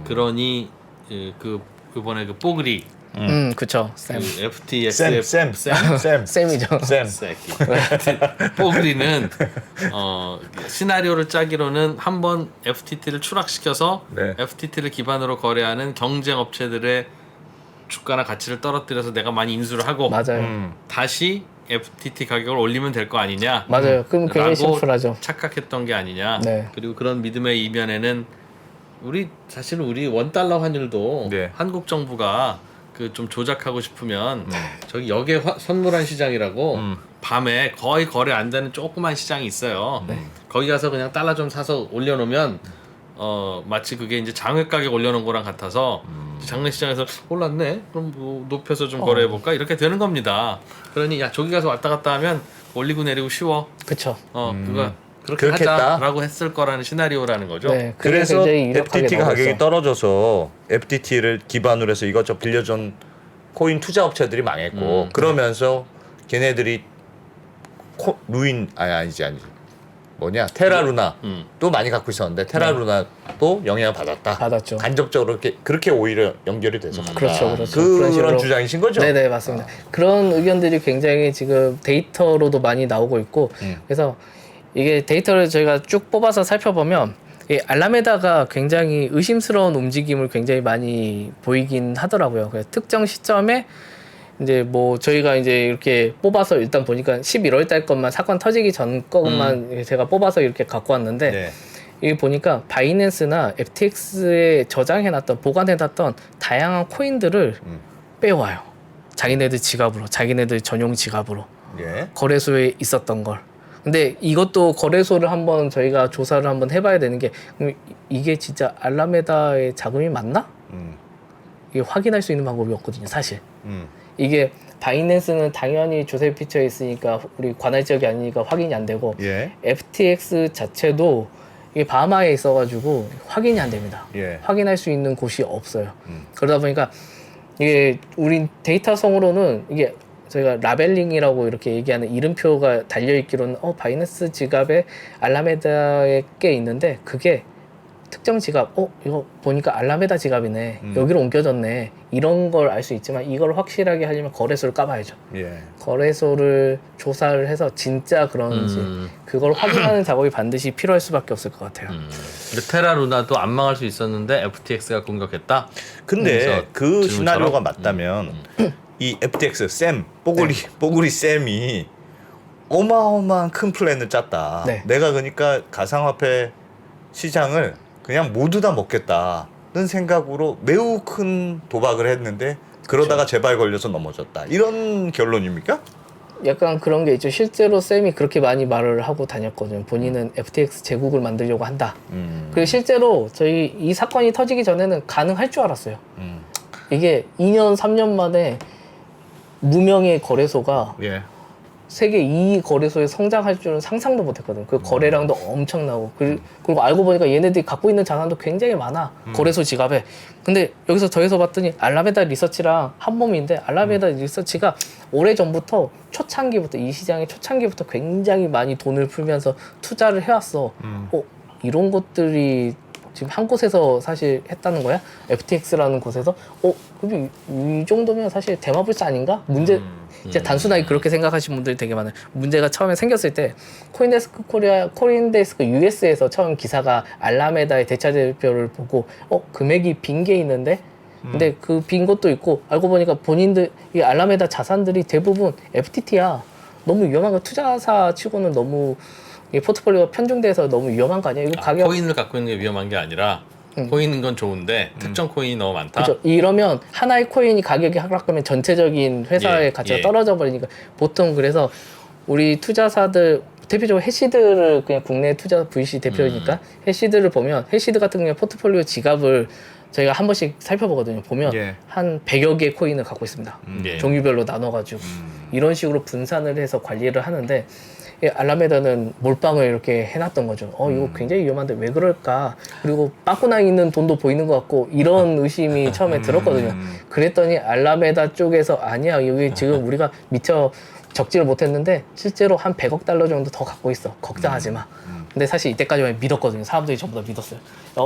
[SPEAKER 3] 그러니 이번에 그 뽀글이
[SPEAKER 4] 그쵸.
[SPEAKER 3] 그 FTX
[SPEAKER 4] 쌤이죠.
[SPEAKER 3] 새끼. 뽀글이는 시나리오를 짜기로는 한번 FTT를 추락시켜서
[SPEAKER 2] 네.
[SPEAKER 3] FTT를 기반으로 거래하는 경쟁 업체들의 주가나 가치를 떨어뜨려서 내가 많이 인수를 하고
[SPEAKER 4] 맞아요.
[SPEAKER 3] 다시 FTT 가격을 올리면 될 거 아니냐.
[SPEAKER 4] 맞아요. 그럼 굉장히
[SPEAKER 3] 라고
[SPEAKER 4] 심플하죠.
[SPEAKER 3] 착각했던 게 아니냐.
[SPEAKER 4] 네.
[SPEAKER 3] 그리고 그런 믿음의 이면에는 사실 우리 $1 환율도
[SPEAKER 2] 네.
[SPEAKER 3] 한국 정부가 그 좀 조작하고 싶으면 저기 역에 선물한 시장이라고 밤에 거의 거래 안 되는 조그만 시장이 있어요. 거기 가서 그냥 달러 좀 사서 올려놓으면 마치 그게 이제 장외 가격 올려놓은 거랑 같아서 장외 시장에서 올랐네. 그럼 뭐 높여서 좀 거래해 볼까 이렇게 되는 겁니다. 그러니 야 저기 가서 왔다 갔다 하면 올리고 내리고 쉬워.
[SPEAKER 4] 그쵸.
[SPEAKER 3] 그거 그렇게
[SPEAKER 2] 그렇게 했다?
[SPEAKER 3] 하자라고 했을 거라는 시나리오라는 거죠.
[SPEAKER 4] 네. 그게
[SPEAKER 2] 그래서
[SPEAKER 4] 굉장히 유력하게
[SPEAKER 2] FTT 가격이
[SPEAKER 4] 나왔어.
[SPEAKER 2] 떨어져서 FTT를 기반으로 해서 이것저것 빌려준 코인 투자 업체들이 망했고 그러면서 걔네들이 아니지 테라루나 또 많이 갖고 있었는데 테라루나도 영향을
[SPEAKER 4] 받았죠.
[SPEAKER 2] 간접적으로 그렇게 오히려 연결이 돼서 간다.
[SPEAKER 4] 그렇죠. 그런
[SPEAKER 2] 그런
[SPEAKER 4] 식으로.
[SPEAKER 2] 주장이신 거죠?
[SPEAKER 4] 네네 맞습니다. 그런 의견들이 굉장히 지금 데이터로도 많이 나오고 있고 그래서 이게 데이터를 저희가 쭉 뽑아서 살펴보면 이 알라메다가 굉장히 의심스러운 움직임을 굉장히 많이 보이긴 하더라고요. 그래서 특정 시점에 이제 뭐 저희가 이제 이렇게 뽑아서 일단 보니까 11월 달 것만 사건 터지기 전 것만 제가 뽑아서 이렇게 갖고 왔는데
[SPEAKER 2] 네.
[SPEAKER 4] 여기 보니까 바이낸스나 FTX에 저장해놨던 보관해놨던 다양한 코인들을 빼와요. 자기네들 지갑으로, 자기네들 전용 지갑으로
[SPEAKER 2] 예.
[SPEAKER 4] 거래소에 있었던 걸. 근데 이것도 거래소를 한번 저희가 조사를 한번 해봐야 되는 게 이게 진짜 알라메다의 자금이 맞나? 이게 확인할 수 있는 방법이 없거든요, 사실. 이게 바이낸스는 당연히 조세 피처에 있으니까 우리 관할지역이 아니니까 확인이 안 되고
[SPEAKER 2] 예.
[SPEAKER 4] FTX 자체도 이게 바하마에 있어가지고 확인이 안 됩니다.
[SPEAKER 2] 예.
[SPEAKER 4] 확인할 수 있는 곳이 없어요. 그러다 보니까 이게 우리 데이터성으로는 이게 저희가 라벨링이라고 이렇게 얘기하는 이름표가 달려있기로는 바이낸스 지갑에 알라메다에 꽤 있는데 그게 특정 지갑 이거 보니까 알라메다 지갑이네 여기로 옮겨졌네 이런 걸 알 수 있지만 이걸 확실하게 하려면 거래소를 까봐야죠.
[SPEAKER 2] 예.
[SPEAKER 4] 거래소를 조사를 해서 진짜 그런지 그걸 확인하는 작업이 반드시 필요할 수밖에 없을 것 같아요.
[SPEAKER 3] 근데 테라루나도 안 망할 수 있었는데 FTX가 공격했다.
[SPEAKER 2] 근데
[SPEAKER 3] 그래서
[SPEAKER 2] 그
[SPEAKER 3] 질문처럼?
[SPEAKER 2] 시나리오가 맞다면 이 FTX 뽀글이 쌤이 어마어마한 큰 플랜을 짰다.
[SPEAKER 4] 네.
[SPEAKER 2] 내가 그러니까 가상화폐 시장을 그냥 모두 다 먹겠다는 생각으로 매우 큰 도박을 했는데 그러다가 재발 걸려서 넘어졌다. 이런 결론입니까?
[SPEAKER 4] 약간 그런 게 있죠. 실제로 쌤이 그렇게 많이 말을 하고 다녔거든요. 본인은 FTX 제국을 만들려고 한다. 그리고 실제로 저희 이 사건이 터지기 전에는 가능할 줄 알았어요. 이게 2년, 3년 만에 무명의 거래소가
[SPEAKER 2] 예.
[SPEAKER 4] 세계 2위 거래소에 성장할 줄은 상상도 못했거든. 그 거래량도 엄청나고 그리고 알고 보니까 얘네들이 갖고 있는 자산도 굉장히 많아. 거래소 지갑에. 근데 여기서 더해서 봤더니 알라메다 리서치랑 한 몸인데 알라메다 리서치가 오래전부터 이 시장의 초창기부터 굉장히 많이 돈을 풀면서 투자를 해왔어. 이런 것들이 지금 한 곳에서 사실 했다는 거야? FTX라는 곳에서? 그럼 이 정도면 사실 대마불사 아닌가? 이제 단순하게 그렇게 생각하시는 분들이 되게 많아요. 문제가 처음에 생겼을 때 코인데스크 US에서 처음 기사가 알라메다의 대차대표를 보고 금액이 빈 게 있는데 근데 그 빈 것도 있고 알고 보니까 본인들 이 알라메다 자산들이 대부분 FTT야. 너무 위험한 거 투자사 치고는 너무 이 포트폴리오가 편중돼서 너무 위험한 거 아니야? 이거 가격
[SPEAKER 3] 코인을 갖고 있는 게 위험한 게 아니라 코인인 건 좋은데 특정 코인이 너무 많다.
[SPEAKER 4] 그렇죠. 이러면 하나의 코인이 가격이 하락하면 전체적인 회사의 가치가 떨어져 버리니까 보통 그래서 우리 투자사들 대표적으로 해시드를 그냥 국내 투자 VC 대표니까 해시드를 보면 해시드 같은 경우에 포트폴리오 지갑을 저희가 한 번씩 살펴보거든요. 보면 한 100여 개 코인을 갖고 있습니다. 종류별로 나눠가지고 이런 식으로 분산을 해서 관리를 하는데 알라메다는 몰빵을 이렇게 해놨던 거죠. 이거 굉장히 위험한데 왜 그럴까? 그리고 빵꾸나 있는 돈도 보이는 것 같고 이런 의심이 처음에 들었거든요. 그랬더니 알라메다 쪽에서 아니야 여기 지금 우리가 미처 적지를 못했는데 실제로 한 100억 달러 정도 더 갖고 있어. 걱정하지 마. 근데 사실 이때까지만 믿었거든요. 사람들이 전부 다 믿었어요.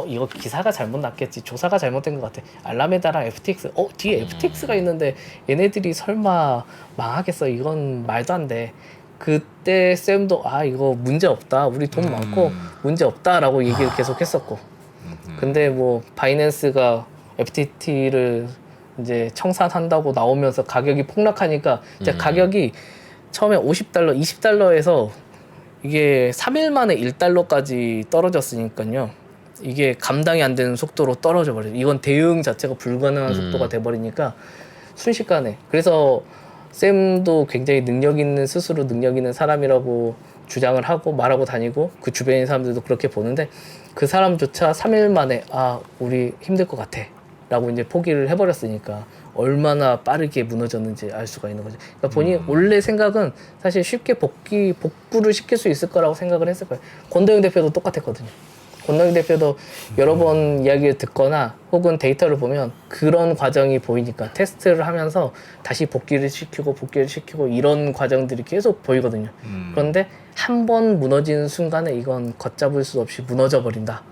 [SPEAKER 4] 이거 기사가 잘못 났겠지. 조사가 잘못된 것 같아. 알라메다랑 FTX. 뒤에 FTX가 있는데 얘네들이 설마 망하겠어. 이건 말도 안 돼. 그때 쌤도 이거 문제 없다. 우리 돈 많고 문제 없다라고 얘기를 계속 했었고. 근데 뭐 바이낸스가 FTT를 이제 청산한다고 나오면서 가격이 폭락하니까 이제 가격이 처음에 $50, $20에서 이게 3일 만에 $1까지 떨어졌으니까요. 이게 감당이 안 되는 속도로 떨어져 버려요. 이건 대응 자체가 불가능한 속도가 돼 버리니까 순식간에. 그래서 쌤도 굉장히 스스로 능력 있는 사람이라고 주장을 하고 말하고 다니고 그 주변의 사람들도 그렇게 보는데 그 사람조차 3일 만에 우리 힘들 것 같아 라고 이제 포기를 해버렸으니까 얼마나 빠르게 무너졌는지 알 수가 있는 거죠. 그러니까 본인 원래 생각은 사실 쉽게 복구를 시킬 수 있을 거라고 생각을 했을 거예요. 권도영 대표도 똑같았거든요. 권도영 대표도 여러 번 이야기를 듣거나 혹은 데이터를 보면 그런 과정이 보이니까 테스트를 하면서 다시 복귀를 시키고 이런 과정들이 계속 보이거든요. 그런데 한 번 무너지는 순간에 이건 걷잡을 수 없이 무너져 버린다.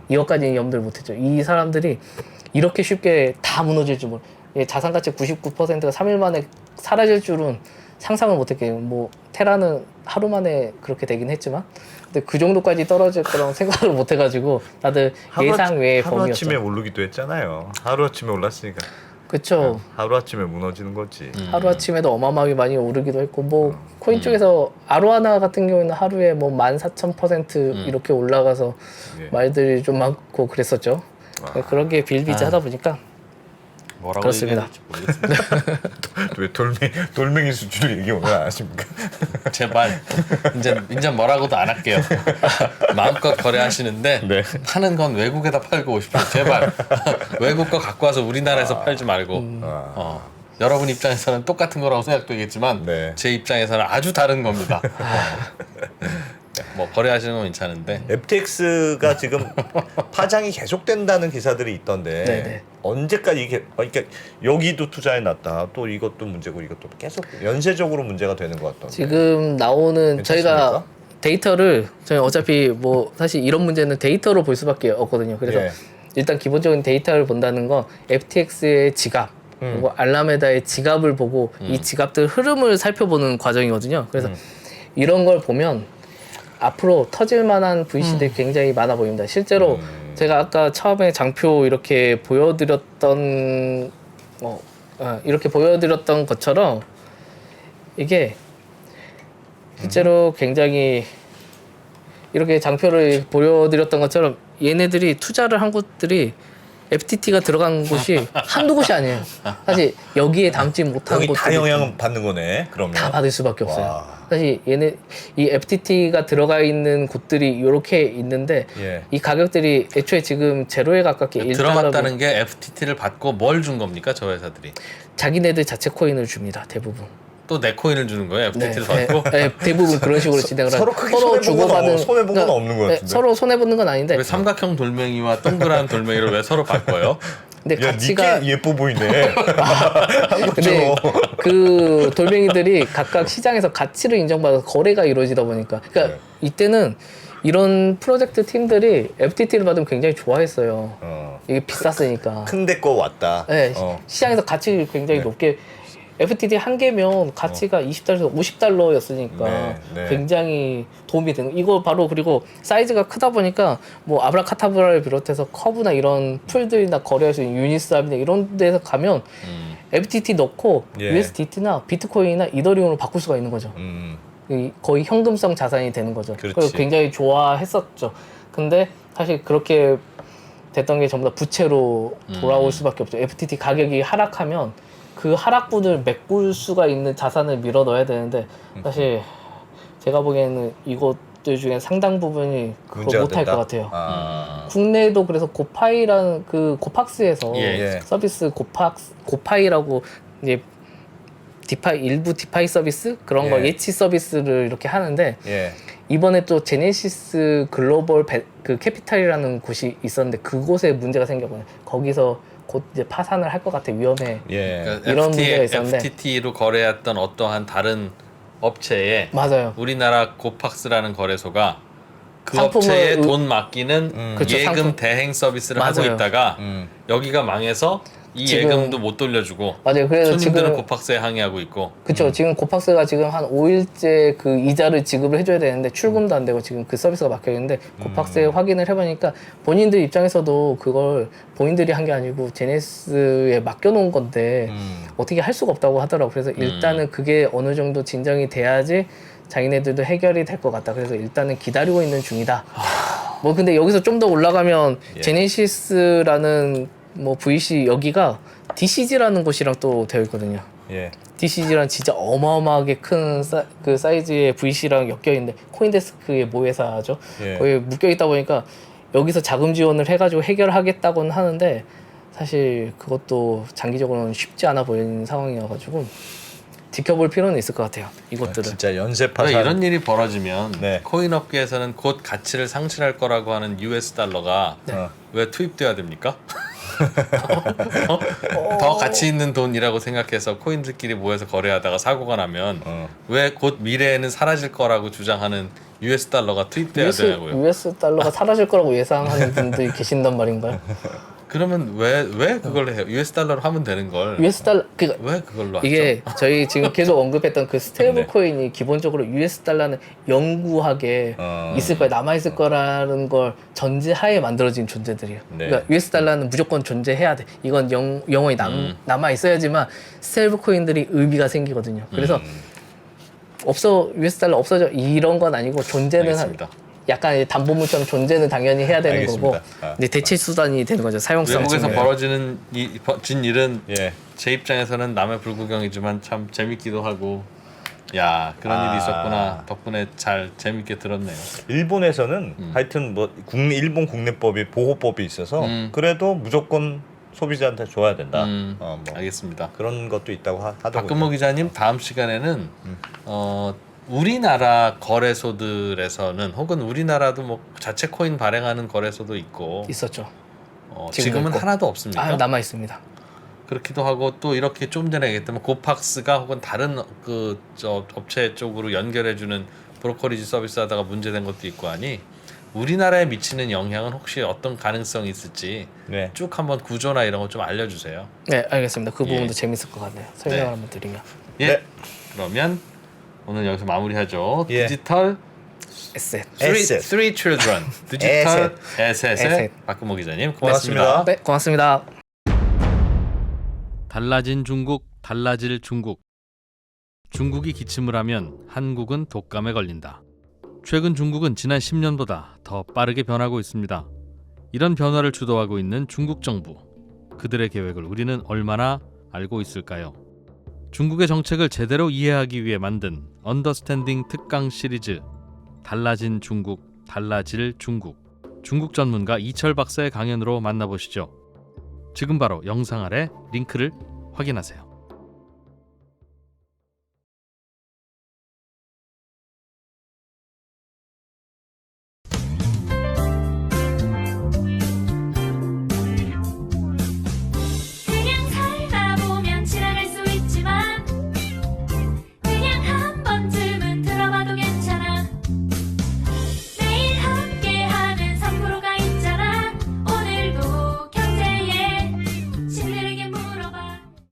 [SPEAKER 4] 이것까지는 염두를 못했죠. 이 사람들이 이렇게 쉽게 다 무너질 줄 자산가치 99%가 3일 만에 사라질 줄은 상상을 못했겠네요. 뭐 테라는 하루 만에 그렇게 되긴 했지만 근데 그 정도까지 떨어질 거라고 생각을 못해가지고 다들 예상 외의 범위였죠.
[SPEAKER 2] 하루아침에 오르기도 했잖아요. 하루아침에 올랐으니까
[SPEAKER 4] 그쵸.
[SPEAKER 2] 하루아침에 무너지는 거지.
[SPEAKER 4] 하루아침에도 어마어마하게 많이 오르기도 했고 뭐 코인 쪽에서 아로하나 같은 경우에는 하루에 뭐 14,000% 이렇게 올라가서 말들이 좀 많고 그랬었죠. 그런 게 비일비재하다 보니까
[SPEAKER 3] 뭐라고
[SPEAKER 4] 그렇습니다.
[SPEAKER 3] 얘기해야 될지 모르겠습니다.
[SPEAKER 2] 왜 돌멩이 수준을 얘기 오늘 안 하십니까?
[SPEAKER 3] 제발 이제 뭐라고도 안 할게요. 마음껏 거래하시는데 파는 건 외국에다 팔고 오십시오. 제발 외국 거 갖고 와서 우리나라에서 팔지 말고. 여러분 입장에서는 똑같은 거라고 생각되겠지만 제 입장에서는 아주 다른 겁니다. 뭐 거래하시는 건 괜찮은데
[SPEAKER 2] FTX가 지금 파장이 계속된다는 기사들이 있던데 언제까지 이게 그러니까 여기도 투자해 놨다 또 이것도 문제고 이것도 계속 연쇄적으로 문제가 되는 것 같던데
[SPEAKER 4] 지금 나오는
[SPEAKER 2] 괜찮습니까?
[SPEAKER 4] 저희가 데이터를 저희 어차피 뭐 사실 이런 문제는 데이터로 볼 수밖에 없거든요. 그래서 일단 기본적인 데이터를 본다는 건 FTX의 지갑 그리고 알라메다의 지갑을 보고 이 지갑들 흐름을 살펴보는 과정이거든요. 그래서 이런 걸 보면 앞으로 터질 만한 VC들이 굉장히 많아 보입니다. 실제로 제가 아까 처음에 장표 이렇게 보여드렸던 이렇게 보여드렸던 것처럼 이게 실제로 굉장히 이렇게 장표를 보여드렸던 것처럼 얘네들이 투자를 한 곳들이 FTT가 들어간 곳이 한두 곳이 아니에요. 사실 여기에 담지 못한
[SPEAKER 2] 여기
[SPEAKER 4] 곳들이
[SPEAKER 2] 다 영향을 받는 거네. 그러면
[SPEAKER 4] 다 받을 수밖에 없어요.
[SPEAKER 2] 와.
[SPEAKER 4] 사실 얘네 이 FTT가 들어가 있는 곳들이 이렇게 있는데
[SPEAKER 2] 예.
[SPEAKER 4] 이 가격들이 애초에 지금 제로에 가깝게 1달러
[SPEAKER 3] 들어갔다는 게 FTT를 받고 뭘 준 겁니까 저 회사들이?
[SPEAKER 4] 자기네들 자체 코인을 줍니다. 대부분.
[SPEAKER 3] 또 내 코인을 주는 거예요 FTT를
[SPEAKER 4] 네,
[SPEAKER 3] 받고?
[SPEAKER 4] 대부분 그런 식으로 진행을
[SPEAKER 2] 서로
[SPEAKER 4] 하죠.
[SPEAKER 2] 크게 손해본 건 없는 것 같은데.
[SPEAKER 4] 서로 손해 보는 건 아닌데.
[SPEAKER 3] 왜 삼각형 돌멩이와 동그란 돌멩이를 왜 서로 바꿔요?
[SPEAKER 4] 근데
[SPEAKER 2] 야,
[SPEAKER 4] 가치가
[SPEAKER 2] 니께 예뻐 보이네.
[SPEAKER 4] 근데 그 돌멩이들이 각각 시장에서 가치를 인정받아서 거래가 이루어지다 보니까 그러니까
[SPEAKER 2] 네.
[SPEAKER 4] 이때는 이런 프로젝트 팀들이 FTT를 받으면 굉장히 좋아했어요. 이게 비쌌으니까.
[SPEAKER 2] 큰데 거 왔다.
[SPEAKER 4] 네, 시장에서 가치 굉장히 높게 FTT 한 개면 가치가 20달러에서 50달러였으니까
[SPEAKER 2] 네, 네.
[SPEAKER 4] 굉장히 도움이 되는 이거 바로 그리고 사이즈가 크다 보니까 뭐 아브라카타브라를 비롯해서 커브나 이런 풀들이나 거래할 수 있는 유니스왑이나 이런 데서 가면 FTT 넣고
[SPEAKER 2] 예.
[SPEAKER 4] USDT나 비트코인이나 이더리움으로 바꿀 수가 있는 거죠. 거의 현금성 자산이 되는 거죠.
[SPEAKER 2] 그렇지.
[SPEAKER 4] 그래서 굉장히 좋아했었죠. 근데 사실 그렇게 됐던 게 전부 다 부채로 돌아올 수밖에 없죠. FTT 가격이 하락하면 그 하락분을 메꿀 수가 있는 자산을 밀어 넣어야 되는데 사실 제가 보기에는 이것들 중에 상당 부분이 그거 못할 것 같아요. 국내에도 그래서 고파이라는 그 고팍스에서
[SPEAKER 3] 예.
[SPEAKER 4] 서비스 고파이라고 이제 디파이 일부 디파이 서비스 그런 거
[SPEAKER 2] 예.
[SPEAKER 4] 예치 서비스를 이렇게 하는데
[SPEAKER 2] 예.
[SPEAKER 4] 이번에 또 제네시스 글로벌 그 캐피탈이라는 곳이 있었는데 그곳에 문제가 생겨버려. 거기서 곧 이제 파산을 할 것 같아. 위험해.
[SPEAKER 2] 예.
[SPEAKER 3] 그러니까
[SPEAKER 4] 이런 문제가 있었는데.
[SPEAKER 3] FTT로 거래했던 어떠한 다른 업체에
[SPEAKER 4] 맞아요.
[SPEAKER 3] 우리나라 고팍스라는 거래소가 그
[SPEAKER 4] 상품을
[SPEAKER 3] 업체에 돈 맡기는
[SPEAKER 4] 그렇죠,
[SPEAKER 3] 예금
[SPEAKER 4] 상품.
[SPEAKER 3] 대행 서비스를 하고
[SPEAKER 4] 맞아요.
[SPEAKER 3] 있다가 여기가 망해서 이
[SPEAKER 4] 지금-
[SPEAKER 3] 예금도 못 돌려주고
[SPEAKER 4] 맞아요. 그래서
[SPEAKER 3] 손님들은
[SPEAKER 4] 지금
[SPEAKER 3] 고팍스에 항의하고 있고
[SPEAKER 4] 그쵸. 지금 고팍스가 지금 한 5일째 그 이자를 지급을 해줘야 되는데 출금도 안 되고 지금 그 서비스가 막혀 있는데 고팍스에 확인을 해보니까 본인들 입장에서도 그걸 본인들이 한 게 아니고 제네시스에 맡겨놓은 건데 어떻게 할 수가 없다고 하더라고. 그래서 일단은 그게 어느 정도 진정이 돼야지 자기네들도 해결이 될 것 같다. 그래서 일단은 기다리고 있는 중이다. 뭐 근데 여기서 좀 더 올라가면 제네시스라는 뭐 VC 여기가 DCG라는 곳이랑 또 되어 있거든요.
[SPEAKER 2] 예.
[SPEAKER 4] DCG랑 진짜 어마어마하게 큰 그 사이즈의 VC랑 엮여 있는데 코인데스크의 모회사죠.
[SPEAKER 2] 예.
[SPEAKER 4] 거기 묶여 있다 보니까 여기서 자금 지원을 해가지고 해결하겠다고는 하는데 사실 그것도 장기적으로는 쉽지 않아 보이는 상황이어가지고 지켜볼 필요는 있을 것 같아요. 이것들은.
[SPEAKER 2] 진짜 연쇄 파산.
[SPEAKER 3] 그러니까 이런 일이 벌어지면
[SPEAKER 2] 네.
[SPEAKER 3] 코인 업계에서는 곧 가치를 상실할 거라고 하는 US 달러가 왜 투입돼야 됩니까? 더 가치 있는 돈이라고 생각해서 코인들끼리 모여서 거래하다가 사고가 나면 왜 곧 미래에는 사라질 거라고 주장하는 US 달러가 투입돼야 되냐고요.
[SPEAKER 4] US 달러가 사라질 거라고 예상하는 분들이 계신단 말인가요?
[SPEAKER 3] 그러면 왜 그걸 해요? US 달러로 하면 되는 걸.
[SPEAKER 4] US 달러 그러니까
[SPEAKER 3] 왜 그걸로 하죠?
[SPEAKER 4] 이게 저희 지금 계속 언급했던 그 스테이블
[SPEAKER 2] 네.
[SPEAKER 4] 코인이 기본적으로 US 달러는 영구하게 있을 거야 남아 있을 거라는 걸 전제하에 만들어진 존재들이에요.
[SPEAKER 2] 네.
[SPEAKER 4] 그러니까 US 달러는 무조건 존재해야 돼. 이건 영원히 남아 있어야지만 스테이블 코인들이 의미가 생기거든요. 그래서 US 달러 없어져 이런 건 아니고 존재는
[SPEAKER 3] 알겠습니다.
[SPEAKER 4] 약간 이제 담보물처럼 존재는 당연히 해야 되는
[SPEAKER 2] 알겠습니다.
[SPEAKER 4] 거고 근데 대체 수단이 되는 거죠. 사용성
[SPEAKER 3] 외국에서
[SPEAKER 4] 측면에.
[SPEAKER 3] 벌어지는 진 일은
[SPEAKER 2] 예.
[SPEAKER 3] 제 입장에서는 남의 불구경이지만 참 재밌기도 하고 야 그런 일이 있었구나 덕분에 잘 재밌게 들었네요.
[SPEAKER 2] 일본에서는 하여튼 뭐 일본 국내법이 보호법이 있어서 그래도 무조건 소비자한테 줘야 된다. 뭐
[SPEAKER 3] 알겠습니다.
[SPEAKER 2] 그런 것도 있다고 하더군요.
[SPEAKER 3] 박근모 기자님 다음 시간에는 우리나라 거래소들에서는 혹은 우리나라도 뭐 자체 코인 발행하는 거래소도 있고
[SPEAKER 4] 있었죠.
[SPEAKER 3] 지금은
[SPEAKER 4] 있고.
[SPEAKER 3] 하나도 없습니까?
[SPEAKER 4] 남아 있습니다.
[SPEAKER 3] 그렇기도 하고 또 이렇게 좀 전에 얘기했던 고팍스가 혹은 다른 그 업체 쪽으로 연결해주는 브로커리지 서비스 하다가 문제된 것도 있고 하니 우리나라에 미치는 영향은 혹시 어떤 가능성이 있을지
[SPEAKER 2] 네.
[SPEAKER 3] 쭉 한번 구조나 이런 거 좀 알려주세요.
[SPEAKER 4] 네, 알겠습니다. 그 부분도
[SPEAKER 3] 예.
[SPEAKER 4] 재밌을 것 같네요. 설명을
[SPEAKER 3] 네.
[SPEAKER 4] 한번 드리면.
[SPEAKER 3] 예.
[SPEAKER 2] 네.
[SPEAKER 3] 그러면 오늘 여기서 마무리하죠.
[SPEAKER 2] 예.
[SPEAKER 3] 디지털
[SPEAKER 4] 에셋.
[SPEAKER 2] 에셋.
[SPEAKER 3] Three Children 디지털 에셋의
[SPEAKER 4] 에셋.
[SPEAKER 3] 박근모 기자님 고맙습니다.
[SPEAKER 2] 고맙습니다.
[SPEAKER 4] 네, 고맙습니다.
[SPEAKER 1] 달라진 중국, 달라질 중국. 중국이 기침을 하면 한국은 독감에 걸린다. 최근 중국은 지난 10년보다 더 빠르게 변하고 있습니다. 이런 변화를 주도하고 있는 중국 정부. 그들의 계획을 우리는 얼마나 알고 있을까요? 중국의 정책을 제대로 이해하기 위해 만든 언더스탠딩 특강 시리즈 달라진 중국, 달라질 중국. 중국 전문가 이철 박사의 강연으로 만나보시죠. 지금 바로 영상 아래 링크를 확인하세요.